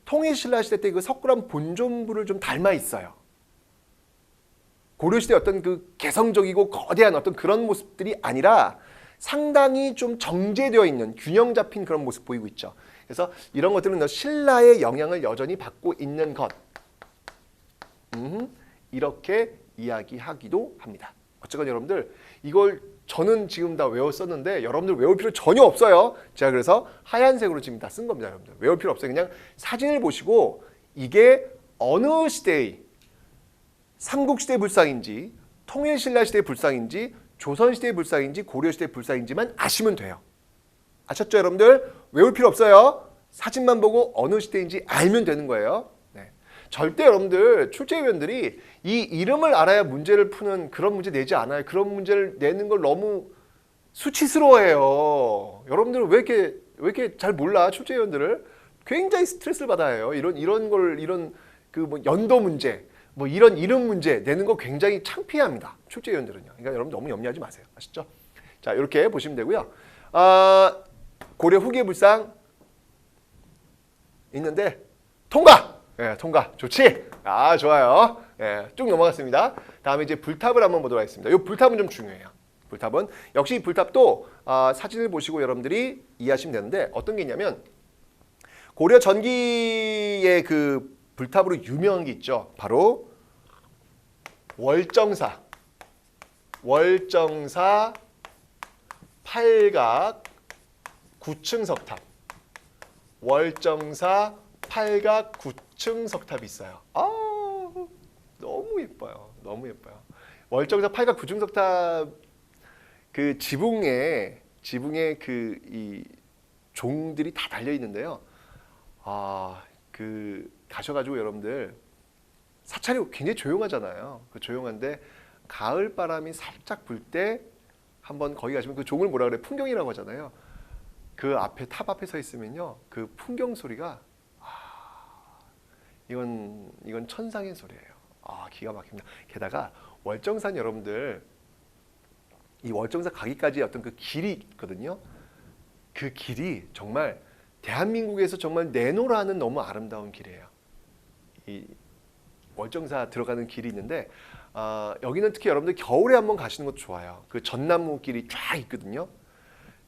통일신라 시대 때 그 석굴암 본존부를 좀 닮아 있어요. 고려시대 어떤 그 개성적이고 거대한 어떤 그런 모습들이 아니라 상당히 좀 정제되어 있는 균형 잡힌 그런 모습 보이고 있죠. 그래서 이런 것들은 신라의 영향을 여전히 받고 있는 것. 이렇게 이야기하기도 합니다. 어쨌건 여러분들 이걸 저는 지금 다 외웠었는데 여러분들 외울 필요 전혀 없어요. 제가 그래서 하얀색으로 지금 다 쓴 겁니다. 여러분들 외울 필요 없어요. 그냥 사진을 보시고 이게 어느 시대의 삼국시대 불상인지 통일신라시대 불상인지 조선시대 불상인지 고려시대 불상인지만 아시면 돼요. 아셨죠 여러분들? 외울 필요 없어요. 사진만 보고 어느 시대인지 알면 되는 거예요. 네. 절대 여러분들 출제위원들이 이 이름을 알아야 문제를 푸는 그런 문제 내지 않아요. 그런 문제를 내는 걸 너무 수치스러워해요. 여러분들은 왜 이렇게 잘 몰라 출제위원들을 굉장히 스트레스를 받아요. 이런 그 뭐 연도 문제, 뭐 이런 이름 문제 내는 거 굉장히 창피합니다. 출제위원들은요. 그러니까 여러분 너무 염려하지 마세요. 아시죠? 자, 이렇게 보시면 되고요. 고려 후기 불상 있는데 통과. 예, 통과. 좋지? 좋아요. 예, 쭉 넘어갔습니다. 다음에 이제 불탑을 한번 보도록 하겠습니다. 이 불탑은 좀 중요해요. 불탑은 역시 이 불탑도 사진을 보시고 여러분들이 이해하시면 되는데 어떤 게 있냐면 고려 전기의 그 불탑으로 유명한 게 있죠. 바로 월정사 팔각 9층 석탑. 월정사 팔각 9층 석탑이 있어요. 너무 예뻐요. 너무 예뻐요. 월정사 팔각 9층 석탑 그 지붕에 그 이 종들이 다 달려 있는데요. 그 가셔가지고 여러분들 사찰이 굉장히 조용하잖아요. 그 조용한데 가을 바람이 살짝 불 때 한번 거기 가시면 그 종을 뭐라 그래? 풍경이라고 하잖아요. 그 앞에 탑 앞에 서 있으면요, 그 풍경 소리가 이건 천상의 소리예요. 기가 막힙니다. 게다가 월정산 여러분들 이 월정사 가기까지 어떤 그 길이 있거든요. 그 길이 정말 대한민국에서 정말 내노라는 너무 아름다운 길이에요. 이 월정사 들어가는 길이 있는데 여기는 특히 여러분들 겨울에 한번 가시는 것도 좋아요. 그 전나무 길이 쫙 있거든요.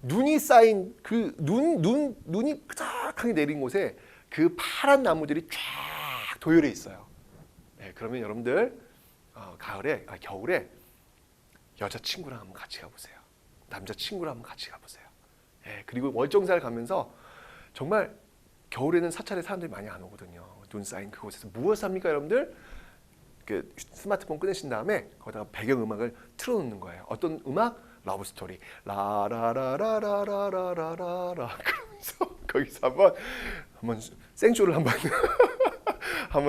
눈이 쌓인 그 눈이 끄적하게 내린 곳에 그 파란 나무들이 쫙 도열해 있어요. 네, 그러면 여러분들 겨울에 여자친구랑 한번 같이 가보세요. 남자친구랑 한번 같이 가보세요. 네, 그리고 월정사를 가면서 정말 겨울에는 사찰에 사람들이 많이 안 오거든요. 눈 쌓인 그곳에서 무엇을 합니까, 여러분들? 그 스마트폰 꺼내신 다음에 거기다가 배경음악을 틀어놓는 거예요. 어떤 음악? 러브스토리 라라라라라라라라라 그러면서 거기서 한번 생쇼를 한번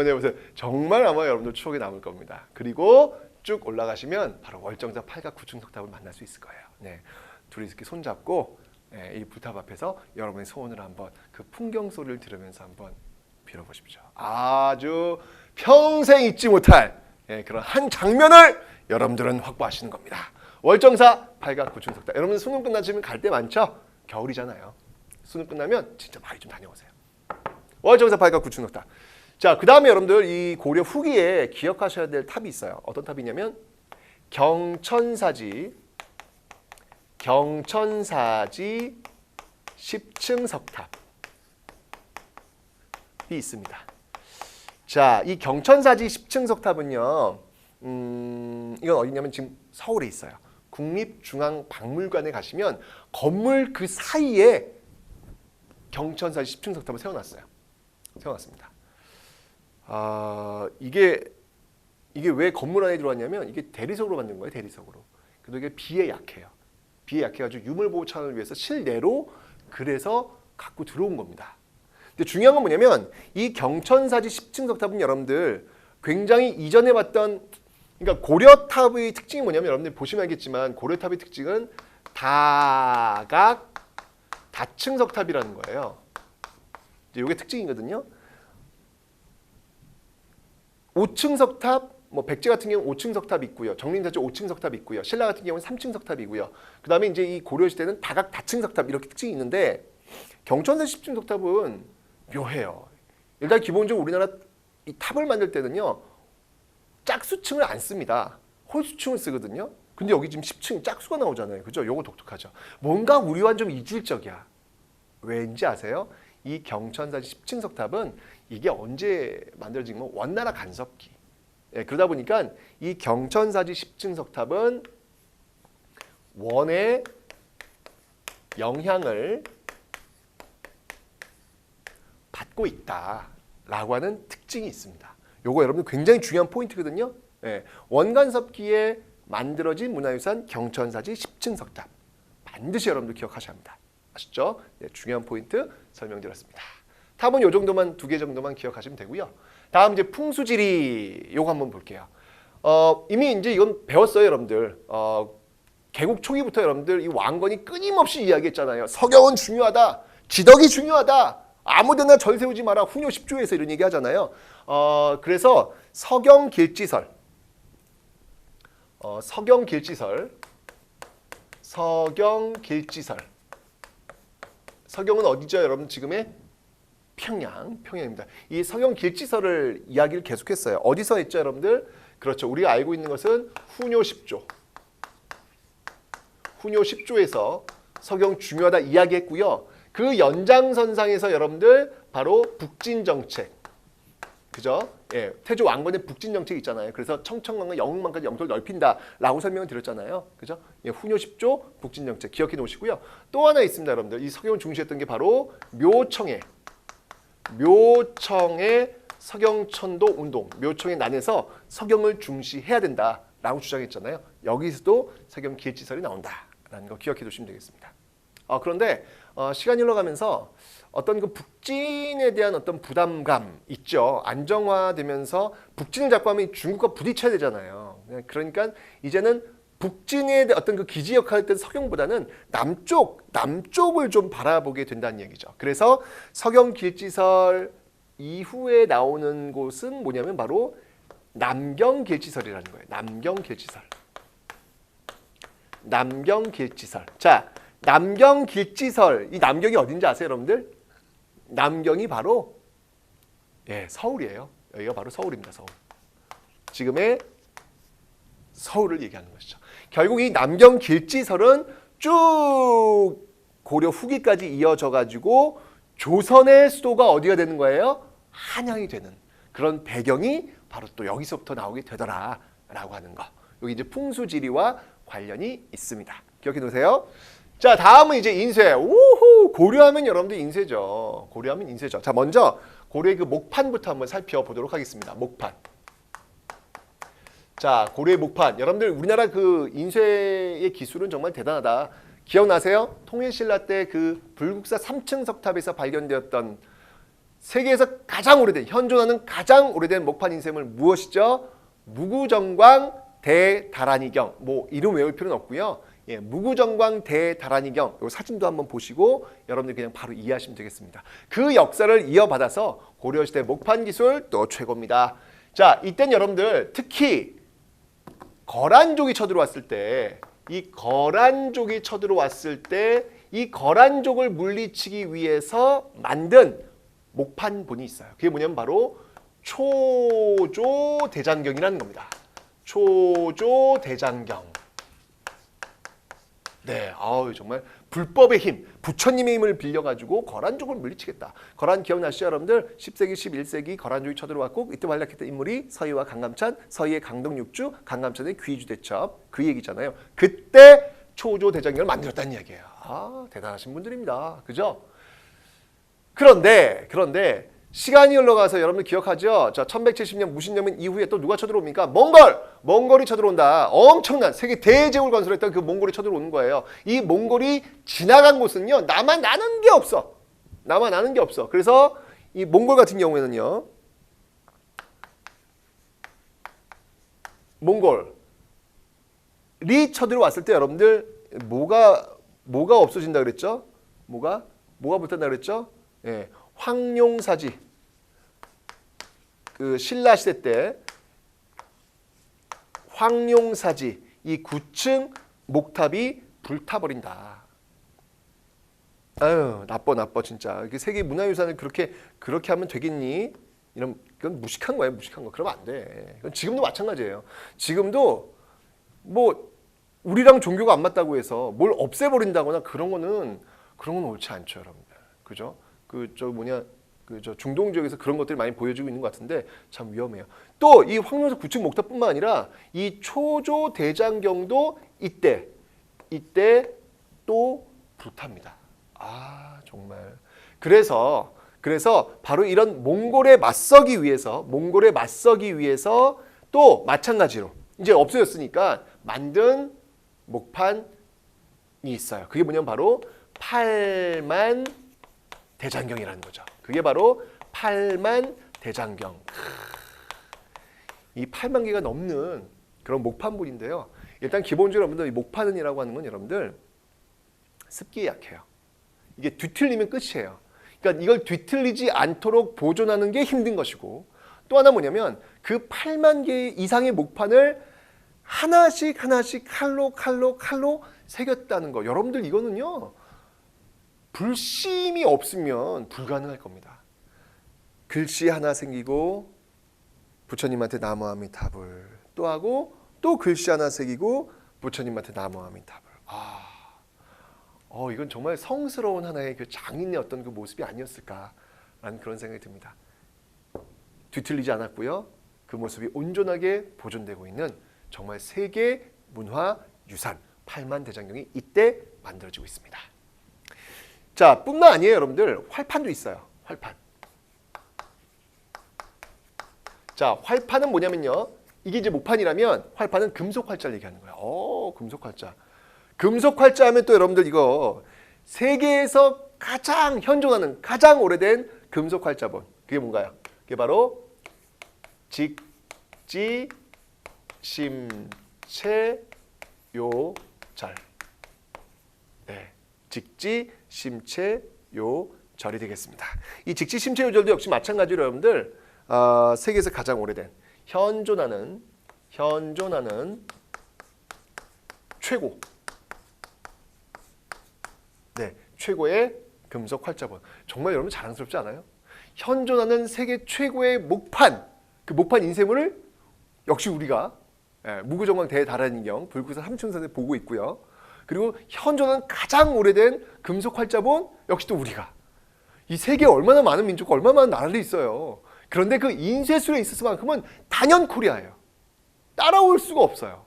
해보세요. 정말 아마 여러분들 추억에 남을 겁니다. 그리고 쭉 올라가시면 바로 월정사 팔각 9층 석탑을 만날 수 있을 거예요. 네, 둘이 이렇게 손잡고 이 불탑 앞에서 여러분의 소원을 한번 그 풍경 소리를 들으면서 한번 빌어보십시오. 아주 평생 잊지 못할 그런 한 장면을 여러분들은 확보하시는 겁니다. 월정사 팔각 9층 석탑. 여러분 수능 끝나시면 갈 때 많죠? 겨울이잖아요. 수능 끝나면 진짜 많이 좀 다녀오세요. 월정사 팔각 9층 석탑. 자, 그 다음에 여러분들 이 고려 후기에 기억하셔야 될 탑이 있어요. 어떤 탑이냐면 경천사지 10층 석탑이 있습니다. 자, 이 경천사지 10층 석탑은요, 이건 어디냐면 지금 서울에 있어요. 국립중앙박물관에 가시면 건물 그 사이에 경천사지 10층 석탑을 세워놨습니다. 이게 왜 건물 안에 들어왔냐면 이게 대리석으로 만든 거예요. 대리석으로. 그래도 이게 비에 약해요. 비에 약해가지고 유물보호 차원을 위해서 실내로 그래서 갖고 들어온 겁니다. 근데 중요한 건 뭐냐면 이 경천사지 10층 석탑은 여러분들 굉장히 이전에 봤던, 그러니까 고려탑의 특징이 뭐냐면 여러분들 보시면 알겠지만 고려탑의 특징은 다각 다층 석탑이라는 거예요. 이게 특징이거든요. 5층 석탑, 뭐 백제 같은 경우는 5층 석탑이 있고요. 정림사지 5층 석탑이 있고요. 신라 같은 경우는 3층 석탑이고요. 그 다음에 이제 이 고려시대는 다각 다층 석탑 이렇게 특징이 있는데 경천사지 10층 석탑은 묘해요. 일단 기본적으로 우리나라 이 탑을 만들 때는요, 짝수층을 안 씁니다. 홀수층을 쓰거든요. 근데 여기 지금 10층 짝수가 나오잖아요. 그죠? 요거 독특하죠. 뭔가 우리와는 좀 이질적이야. 왠지 아세요? 이 경천사지 10층 석탑은 이게 언제 만들어진 건 원나라 간섭기. 그러다 보니까 이 경천사지 10층 석탑은 원의 영향을 받고 있다라고 하는 특징이 있습니다. 요거 여러분들 굉장히 중요한 포인트거든요. 원간섭기에 만들어진 문화유산 경천사지 10층 석탑. 반드시 여러분들 기억하셔야 합니다. 아시죠? 중요한 포인트 설명드렸습니다. 탑은 요 정도만, 2개 정도만 기억하시면 되고요. 다음 이제 풍수지리 요거 한번 볼게요. 이미 이제 이건 배웠어요, 여러분들. 개국 초기부터 여러분들 이 왕건이 끊임없이 이야기했잖아요. 서경은 중요하다. 지덕이 중요하다. 아무데나 절 세우지 마라. 훈요 10조에서 이런 얘기 하잖아요. 그래서 서경길지설. 서경은 어디죠, 여러분? 지금의 평양입니다. 이 서경길지설을 이야기를 계속했어요. 어디서 했죠, 여러분들? 그렇죠. 우리가 알고 있는 것은 훈요 10조. 훈요 10조에서 서경 중요하다 이야기했고요. 그 연장선상에서 여러분들 바로 북진 정책. 그죠? 예, 태조 왕건의 북진 정책 있잖아요. 그래서 청천강을 영흥만까지 영토를 넓힌다라고 설명을 드렸잖아요. 그죠? 예, 훈요 10조 북진 정책 기억해 놓으시고요. 또 하나 있습니다, 여러분들. 이 서경을 중시했던 게 바로 묘청의 서경천도 운동. 묘청의 난에서 서경을 중시해야 된다라고 주장했잖아요. 여기서도 서경 기획지설이 나온다라는 거 기억해 두시면 되겠습니다. 그런데 시간이 흘러가면서 어떤 그 북진에 대한 어떤 부담감 있죠. 안정화되면서 북진을 잡고 하면 중국과 부딪혀야 되잖아요. 그러니까 이제는 북진의 어떤 그 기지 역할을 했던 서경보다는 남쪽을 좀 바라보게 된다는 얘기죠. 그래서 서경 길지설 이후에 나오는 곳은 뭐냐면 바로 남경 길지설이라는 거예요. 남경 길지설. 자, 남경 길지설. 이 남경이 어딘지 아세요, 여러분들? 남경이 바로 서울이에요. 여기가 바로 서울입니다. 서울. 지금의 서울을 얘기하는 것이죠. 결국 이 남경 길지설은 쭉 고려 후기까지 이어져 가지고 조선의 수도가 어디가 되는 거예요? 한양이 되는 그런 배경이 바로 또 여기서부터 나오게 되더라라고 하는 거. 여기 이제 풍수지리와 관련이 있습니다. 기억해 놓으세요. 자, 다음은 이제 인쇄. 우후, 고려하면 여러분들 인쇄죠. 자, 먼저 고려의 그 목판부터 한번 살펴보도록 하겠습니다. 목판. 자, 고려의 목판. 여러분들 우리나라 그 인쇄의 기술은 정말 대단하다. 기억나세요? 통일신라 때 그 불국사 3층 석탑에서 발견되었던 세계에서 가장 오래된, 현존하는 가장 오래된 목판 인쇄물 무엇이죠? 무구정광 대다란이경. 뭐 이름 외울 필요는 없고요. 예, 무구정광 대다란이경. 이 사진도 한번 보시고 여러분들 그냥 바로 이해하시면 되겠습니다. 그 역사를 이어받아서 고려시대 목판 기술 또 최고입니다. 자, 이땐 여러분들 특히 거란족이 쳐들어왔을 때, 이 거란족을 물리치기 위해서 만든 목판본이 있어요. 그게 뭐냐면 바로 초조대장경이라는 겁니다. 초조대장경. 네, 정말 불법의 힘, 부처님의 힘을 빌려가지고 거란족을 물리치겠다. 거란 기억나시죠, 여러분들? 10세기, 11세기 거란족이 쳐들어왔고 이때 활약했던 인물이 서희와 강감찬, 서희의 강동육주, 강감찬의 귀주대첩, 그 얘기잖아요. 그때 초조대장경을 만들었다는 이야기예요. 대단하신 분들입니다. 그죠? 그런데 시간이 흘러가서 여러분들 기억하죠? 자, 1170년 무신년문 이후에 또 누가 쳐들어옵니까? 몽골이 쳐들어온다. 엄청난 세계 대제국을 건설했던 그 몽골이 쳐들어오는 거예요. 이 몽골이 지나간 곳은요, 남아 나는 게 없어. 그래서 이 몽골 같은 경우에는요, 몽골이 쳐들어왔을 때 여러분들 뭐가 없어진다 그랬죠? 뭐가 붙었다 그랬죠? 예, 황룡사지. 그 신라 시대 때 황룡사지 이 9층 목탑이 불타버린다. 아유, 나빠 진짜. 세계 문화유산을 그렇게 하면 되겠니? 그건 무식한 거예요, 무식한 거. 그러면 안 돼. 지금도 마찬가지예요. 지금도 뭐 우리랑 종교가 안 맞다고 해서 뭘 없애버린다거나 그런 건 옳지 않죠, 여러분들. 그죠? 중동 지역에서 그런 것들이 많이 보여지고 있는 것 같은데 참 위험해요. 또 이 황룡사 9층 목탑뿐만 아니라 이 초조대장경도 이때 또 불탑니다. 정말. 그래서 바로 이런 몽골에 맞서기 위해서 또 마찬가지로 이제 없어졌으니까 만든 목판이 있어요. 그게 뭐냐면 바로 8만 대장경이라는 거죠. 그게 바로 8만 대장경. 이 8만 개가 넘는 그런 목판본인데요. 일단 기본적으로 여러분들 이 목판은이라고 하는 건 여러분들 습기에 약해요. 이게 뒤틀리면 끝이에요. 그러니까 이걸 뒤틀리지 않도록 보존하는 게 힘든 것이고, 또 하나 뭐냐면 그 8만 개 이상의 목판을 하나씩 칼로 새겼다는 거. 여러분들 이거는요, 불심이 없으면 불가능할 겁니다. 글씨 하나 생기고 부처님한테 나무 아미타불 또 하고, 또 글씨 하나 새기고 부처님한테 나무 아미타불. 이건 정말 성스러운 하나의 그 장인의 어떤 그 모습이 아니었을까 라는 그런 생각이 듭니다. 뒤틀리지 않았고요. 그 모습이 온전하게 보존되고 있는 정말 세계 문화 유산 팔만대장경이 이때 만들어지고 있습니다. 자, 뿐만 아니에요, 여러분들. 활판도 있어요. 활판. 자, 활판은 뭐냐면요. 이게 이제 목판이라면 활판은 금속 활자를 얘기하는 거예요. 금속 활자. 금속 활자 하면 또 여러분들 이거 세계에서 가장 현존하는 가장 오래된 금속 활자본. 그게 뭔가요? 그게 바로 직지 심체 요절. 네, 직지 심체 요절이 되겠습니다. 이 직지 심체 요절도 역시 마찬가지로 여러분들 세계에서 가장 오래된 현존하는 최고, 네, 최고의 금속 활자본. 정말 여러분 자랑스럽지 않아요? 현존하는 세계 최고의 목판, 그 목판 인쇄물을 역시 우리가 무구정광 대다란인경 불구사 삼층선에 보고 있고요. 그리고 현존하는 가장 오래된 금속 활자본 역시 또 우리가. 이 세계에 얼마나 많은 민족과 얼마나 많은 나라들이 있어요. 그런데 그 인쇄술에 있어서만큼은 단연 코리아예요. 따라올 수가 없어요.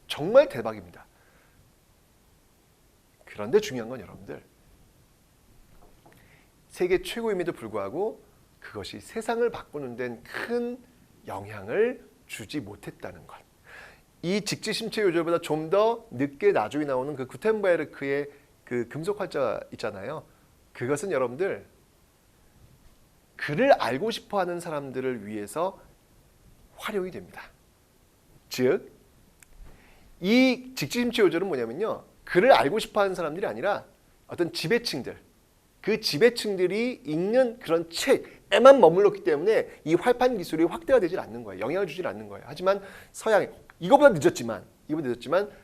정말 대박입니다. 그런데 중요한 건 여러분들, 세계 최고임에도 불구하고 그것이 세상을 바꾸는 데는 큰 영향을 주지 못했다는 것. 이 직지심체 요절보다 좀 더 늦게 나중에 나오는 그 구텐베르크의 그 금속 활자 있잖아요. 그것은 여러분들 그를 알고 싶어하는 사람들을 위해서 활용이 됩니다. 즉, 이 직지심체 요절은 뭐냐면요, 그를 알고 싶어하는 사람들이 아니라 어떤 지배층들, 그 지배층들이 읽는 그런 책에만 머물렀기 때문에 이 활판 기술이 확대가 되질 않는 거예요. 영향을 주질 않는 거예요. 하지만 서양이 이거보다 늦었지만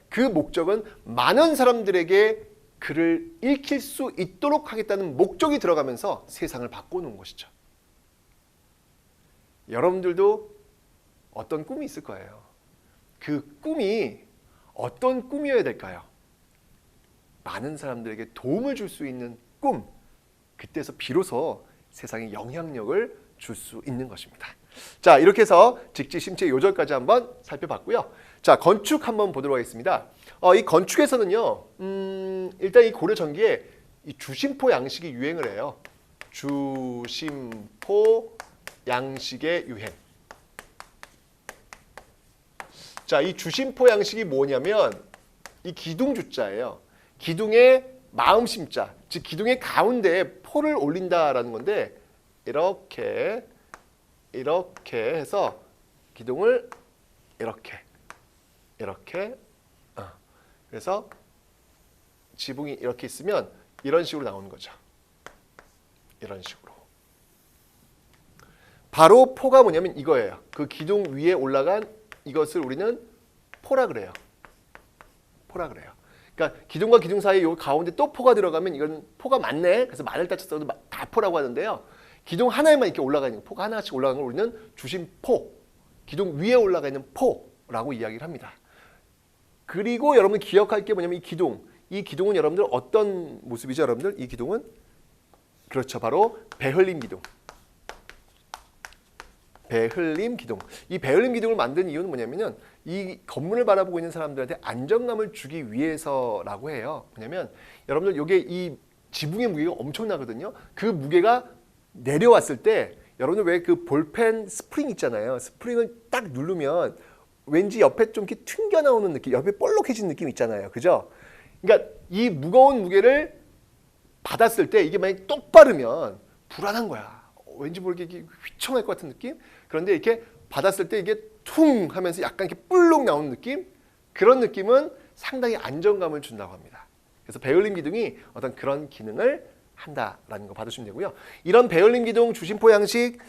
그 목적은 많은 사람들에게 글을 읽힐 수 있도록 하겠다는 목적이 들어가면서 세상을 바꿔놓은 것이죠. 여러분들도 어떤 꿈이 있을 거예요. 그 꿈이 어떤 꿈이어야 될까요? 많은 사람들에게 도움을 줄 수 있는 꿈. 그때서 비로소 세상에 영향력을 줄 수 있는 것입니다. 자, 이렇게 해서 직지심체 요절까지 한번 살펴봤고요. 자, 건축 한번 보도록 하겠습니다. 이 건축에서는요, 일단 이 고려 전기에 이 주심포 양식이 유행을 해요. 주심포 양식의 유행. 자, 이 주심포 양식이 뭐냐면 이 기둥주자예요. 기둥의 마음심자, 즉 기둥의 가운데에 포를 올린다라는 건데, 이렇게 해서 기둥을 이렇게 그래서 지붕이 이렇게 있으면 이런 식으로 나오는 거죠. 이런 식으로. 바로 포가 뭐냐면 이거예요. 그 기둥 위에 올라간 이것을 우리는 포라 그래요. 포라 그래요. 그러니까 기둥과 기둥 사이에 요 가운데 또 포가 들어가면 이건 포가 많네. 그래서 많을 따져서도 다 포라고 하는데요. 기둥 하나에만 이렇게 올라가 있는 포가 하나씩 올라가는 걸 우리는 주심포, 기둥 위에 올라가 있는 포라고 이야기를 합니다. 그리고 여러분 기억할 게 뭐냐면 이 기둥은 여러분들 어떤 모습이죠, 여러분들? 이 기둥은 그렇죠, 바로 배흘림 기둥. 배흘림 기둥. 이 배흘림 기둥을 만든 이유는 뭐냐면은 이 건물을 바라보고 있는 사람들한테 안정감을 주기 위해서라고 해요. 왜냐면 여러분들 이게 이 지붕의 무게가 엄청나거든요. 그 무게가 내려왔을 때 여러분들 왜 그 볼펜 스프링 있잖아요. 스프링을 딱 누르면 왠지 옆에 좀 이렇게 튕겨 나오는 느낌, 옆에 볼록해진 느낌 있잖아요. 그죠? 그러니까 이 무거운 무게를 받았을 때 이게 만약에 똑바르면 불안한 거야. 왠지 모르게 휘청할 것 같은 느낌? 그런데 이렇게 받았을 때 이게 퉁 하면서 약간 이렇게 볼록 나오는 느낌? 그런 느낌은 상당히 안정감을 준다고 합니다. 그래서 배울림 기둥이 어떤 그런 기능을 한다라는 거 받으시면 되고요. 이런 배울림 기둥, 주심포 양식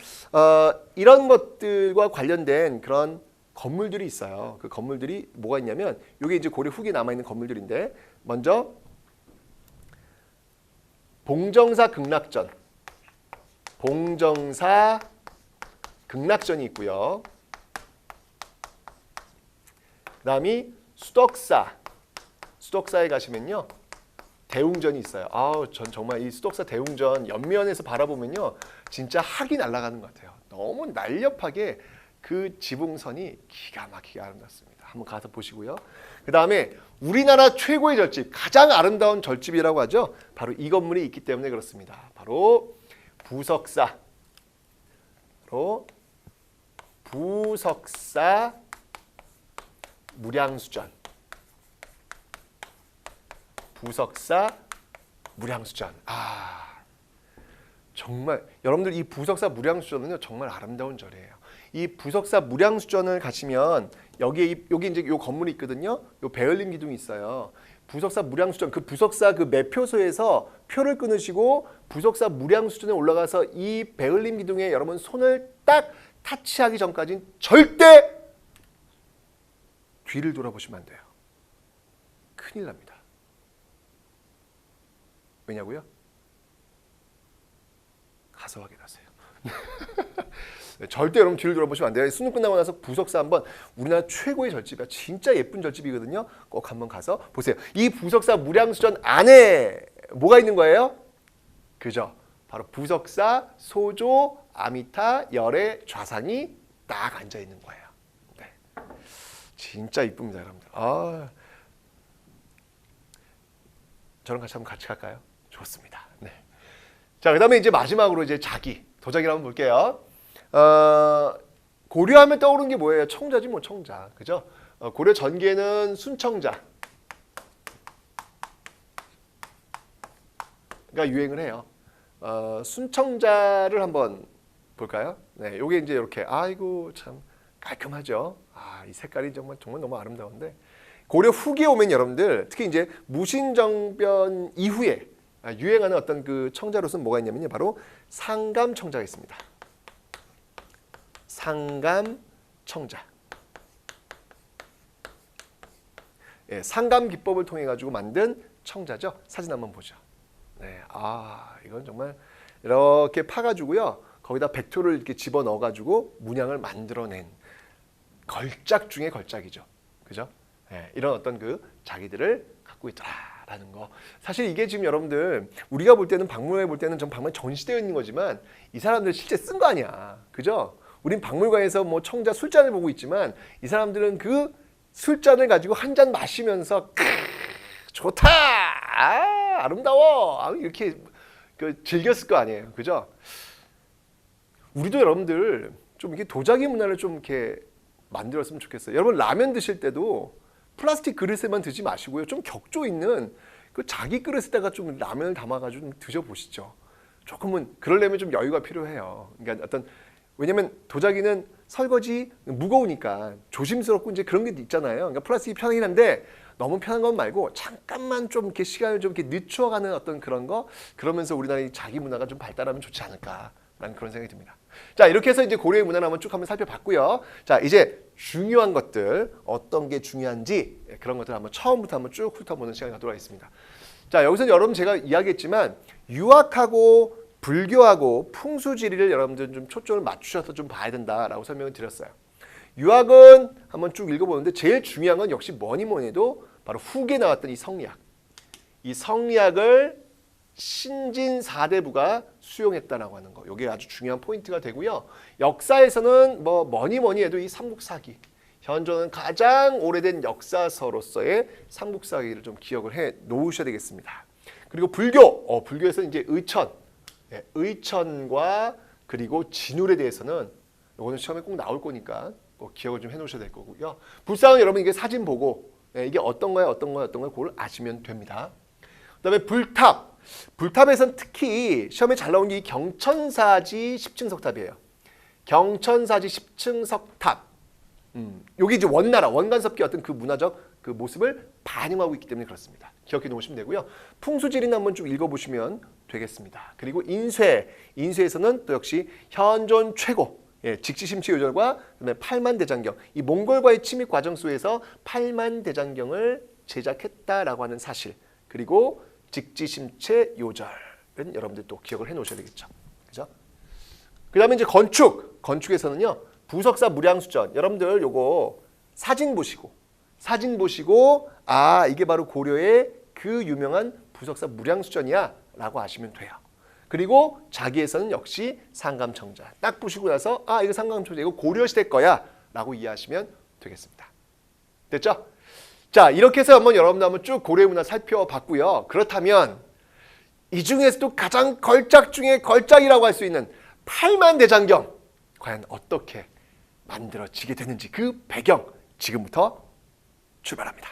이런 것들과 관련된 그런 건물들이 있어요. 그 건물들이 뭐가 있냐면 이게 이제 고려 후기에 남아 있는 건물들인데, 먼저 봉정사 극락전, 봉정사 극락전이 있고요. 그다음이 수덕사에 가시면요, 대웅전이 있어요. 아우, 전 정말 이 수덕사 대웅전 옆면에서 바라보면요, 진짜 학이 날아가는 것 같아요. 너무 날렵하게 그 지붕선이 기가 막히게 아름답습니다. 한번 가서 보시고요. 그 다음에 우리나라 최고의 절집, 가장 아름다운 절집이라고 하죠. 바로 이 건물이 있기 때문에 그렇습니다. 바로 부석사. 바로 부석사 무량수전. 부석사 무량수전. 정말 여러분들 이 부석사 무량수전은요, 정말 아름다운 절이에요. 이 부석사 무량수전을 가시면 여기 이제 요 건물이 있거든요. 요 베을림 기둥이 있어요. 부석사 무량수전, 그 부석사 그 매표소에서 표를 끊으시고 부석사 무량수전에 올라가서 이 베을림 기둥에 여러분 손을 딱 타치하기 전까지는 절대 뒤를 돌아보시면 안 돼요. 큰일 납니다. 왜냐고요? 가서 확인하세요. 절대 여러분 뒤를 돌아보시면 안 돼요. 수능 끝나고 나서 부석사 한번, 우리나라 최고의 절집이야. 진짜 예쁜 절집이거든요. 꼭 한번 가서 보세요. 이 부석사 무량수전 안에 뭐가 있는 거예요? 그죠? 바로 부석사 소조 아미타 열의 좌상이 딱 앉아 있는 거예요. 네. 진짜 이쁩니다, 여러분들. 저랑 같이 갈까요? 좋습니다. 네. 자, 그다음에 이제 마지막으로 이제 도자기를 한번 볼게요. 고려하면 떠오르는 게 뭐예요? 청자지 뭐, 청자. 그죠? 고려 전기에는 순청자가 유행을 해요. 순청자를 한번 볼까요? 네, 요게 이제 이렇게, 아이고 참 깔끔하죠. 이 색깔이 정말 너무 아름다운데, 고려 후기에 오면 여러분들 특히 이제 무신정변 이후에 유행하는 어떤 그 청자로서는 뭐가 있냐면요, 바로 상감청자가 있습니다. 상감청자. 예, 상감 기법을 통해 가지고 만든 청자죠. 사진 한번 보죠. 네, 이건 정말 이렇게 파가지고요, 거기다 백토를 이렇게 집어 넣어가지고 문양을 만들어낸 걸작 중에 걸작이죠. 그죠? 네, 이런 어떤 그 자기들을 갖고 있더라라는 거. 사실 이게 지금 여러분들 우리가 볼 때는 박물관에 볼 때는 전 박물관 전시되어 있는 거지만 이 사람들 실제 쓴 거 아니야. 그죠? 우린 박물관에서 뭐 청자 술잔을 보고 있지만 이 사람들은 그 술잔을 가지고 한 잔 마시면서 좋다, 아름다워, 이렇게 즐겼을 거 아니에요. 그죠? 우리도 여러분들 좀 이렇게 도자기 문화를 좀 이렇게 만들었으면 좋겠어요. 여러분 라면 드실 때도 플라스틱 그릇에만 드지 마시고요, 좀 격조 있는 그 자기 그릇에다가 좀 라면을 담아가지고 좀 드셔보시죠. 조금은 그러려면 좀 여유가 필요해요. 그러니까 왜냐면 도자기는 설거지 무거우니까 조심스럽고 이제 그런 게 있잖아요. 그러니까 플라스틱이 편하긴 한데 너무 편한 건 말고 잠깐만 좀 이렇게 시간을 좀 이렇게 늦춰가는 어떤 그런 거, 그러면서 우리나라의 자기 문화가 좀 발달하면 좋지 않을까라는 그런 생각이 듭니다. 자, 이렇게 해서 이제 고려의 문화를 한번 쭉 한번 살펴봤고요. 자, 이제 중요한 것들, 어떤 게 중요한지 그런 것들 한번 처음부터 한번 쭉 훑어보는 시간이 갖도록 하겠습니다. 자, 여기서 여러분 제가 이야기했지만 유학하고 불교하고 풍수지리를 여러분들 좀 초점을 맞추셔서 좀 봐야 된다라고 설명을 드렸어요. 유학은 한번 쭉 읽어보는데 제일 중요한 건 역시 뭐니 해도 바로 후기에 나왔던 이 성리학. 이 성리학을 신진 4대부가 수용했다라고 하는 거. 이게 아주 중요한 포인트가 되고요. 역사에서는 뭐니 해도 이 삼국사기. 현존은 가장 오래된 역사서로서의 삼국사기를 좀 기억을 해 놓으셔야 되겠습니다. 그리고 불교에서는 이제 의천과 그리고 진울에 대해서는 이거는 시험에 꼭 나올 거니까 꼭 기억을 좀 해놓으셔야 될 거고요. 불상은 여러분 이게 사진 보고 이게 어떤 거야 그걸 아시면 됩니다. 그다음에 불탑에선 특히 시험에 잘 나온 게 이 경천사지 10층 석탑이에요. 경천사지 10층 석탑. 여기 이제 원간섭기 어떤 그 문화적 그 모습을 반영하고 있기 때문에 그렇습니다. 기억해 놓으시면 되고요. 풍수지리는 한번 쭉 읽어보시면 되겠습니다. 그리고 인쇄에서는 또 역시 현존 최고 직지심체 요절과 그다음에 팔만대장경, 이 몽골과의 침입 과정 속에서 팔만대장경을 제작했다라고 하는 사실, 그리고 직지심체 요절은 여러분들 또 기억을 해놓으셔야 되겠죠. 그죠? 그다음에 이제 건축에서는요, 부석사 무량수전, 여러분들 요거 사진 보시고 이게 바로 고려의 그 유명한 부석사 무량수전이야 라고 아시면 돼요. 그리고 자기에서는 역시 상감청자. 딱 보시고 나서 아 이거 상감청자 이거 고려시대 거야 라고 이해하시면 되겠습니다. 됐죠? 자 이렇게 해서 여러분들 한번 쭉 고려의 문화 살펴봤고요. 그렇다면 이 중에서도 가장 걸작 중에 걸작이라고 할 수 있는 팔만대장경 과연 어떻게 만들어지게 되는지 그 배경 지금부터 출발합니다.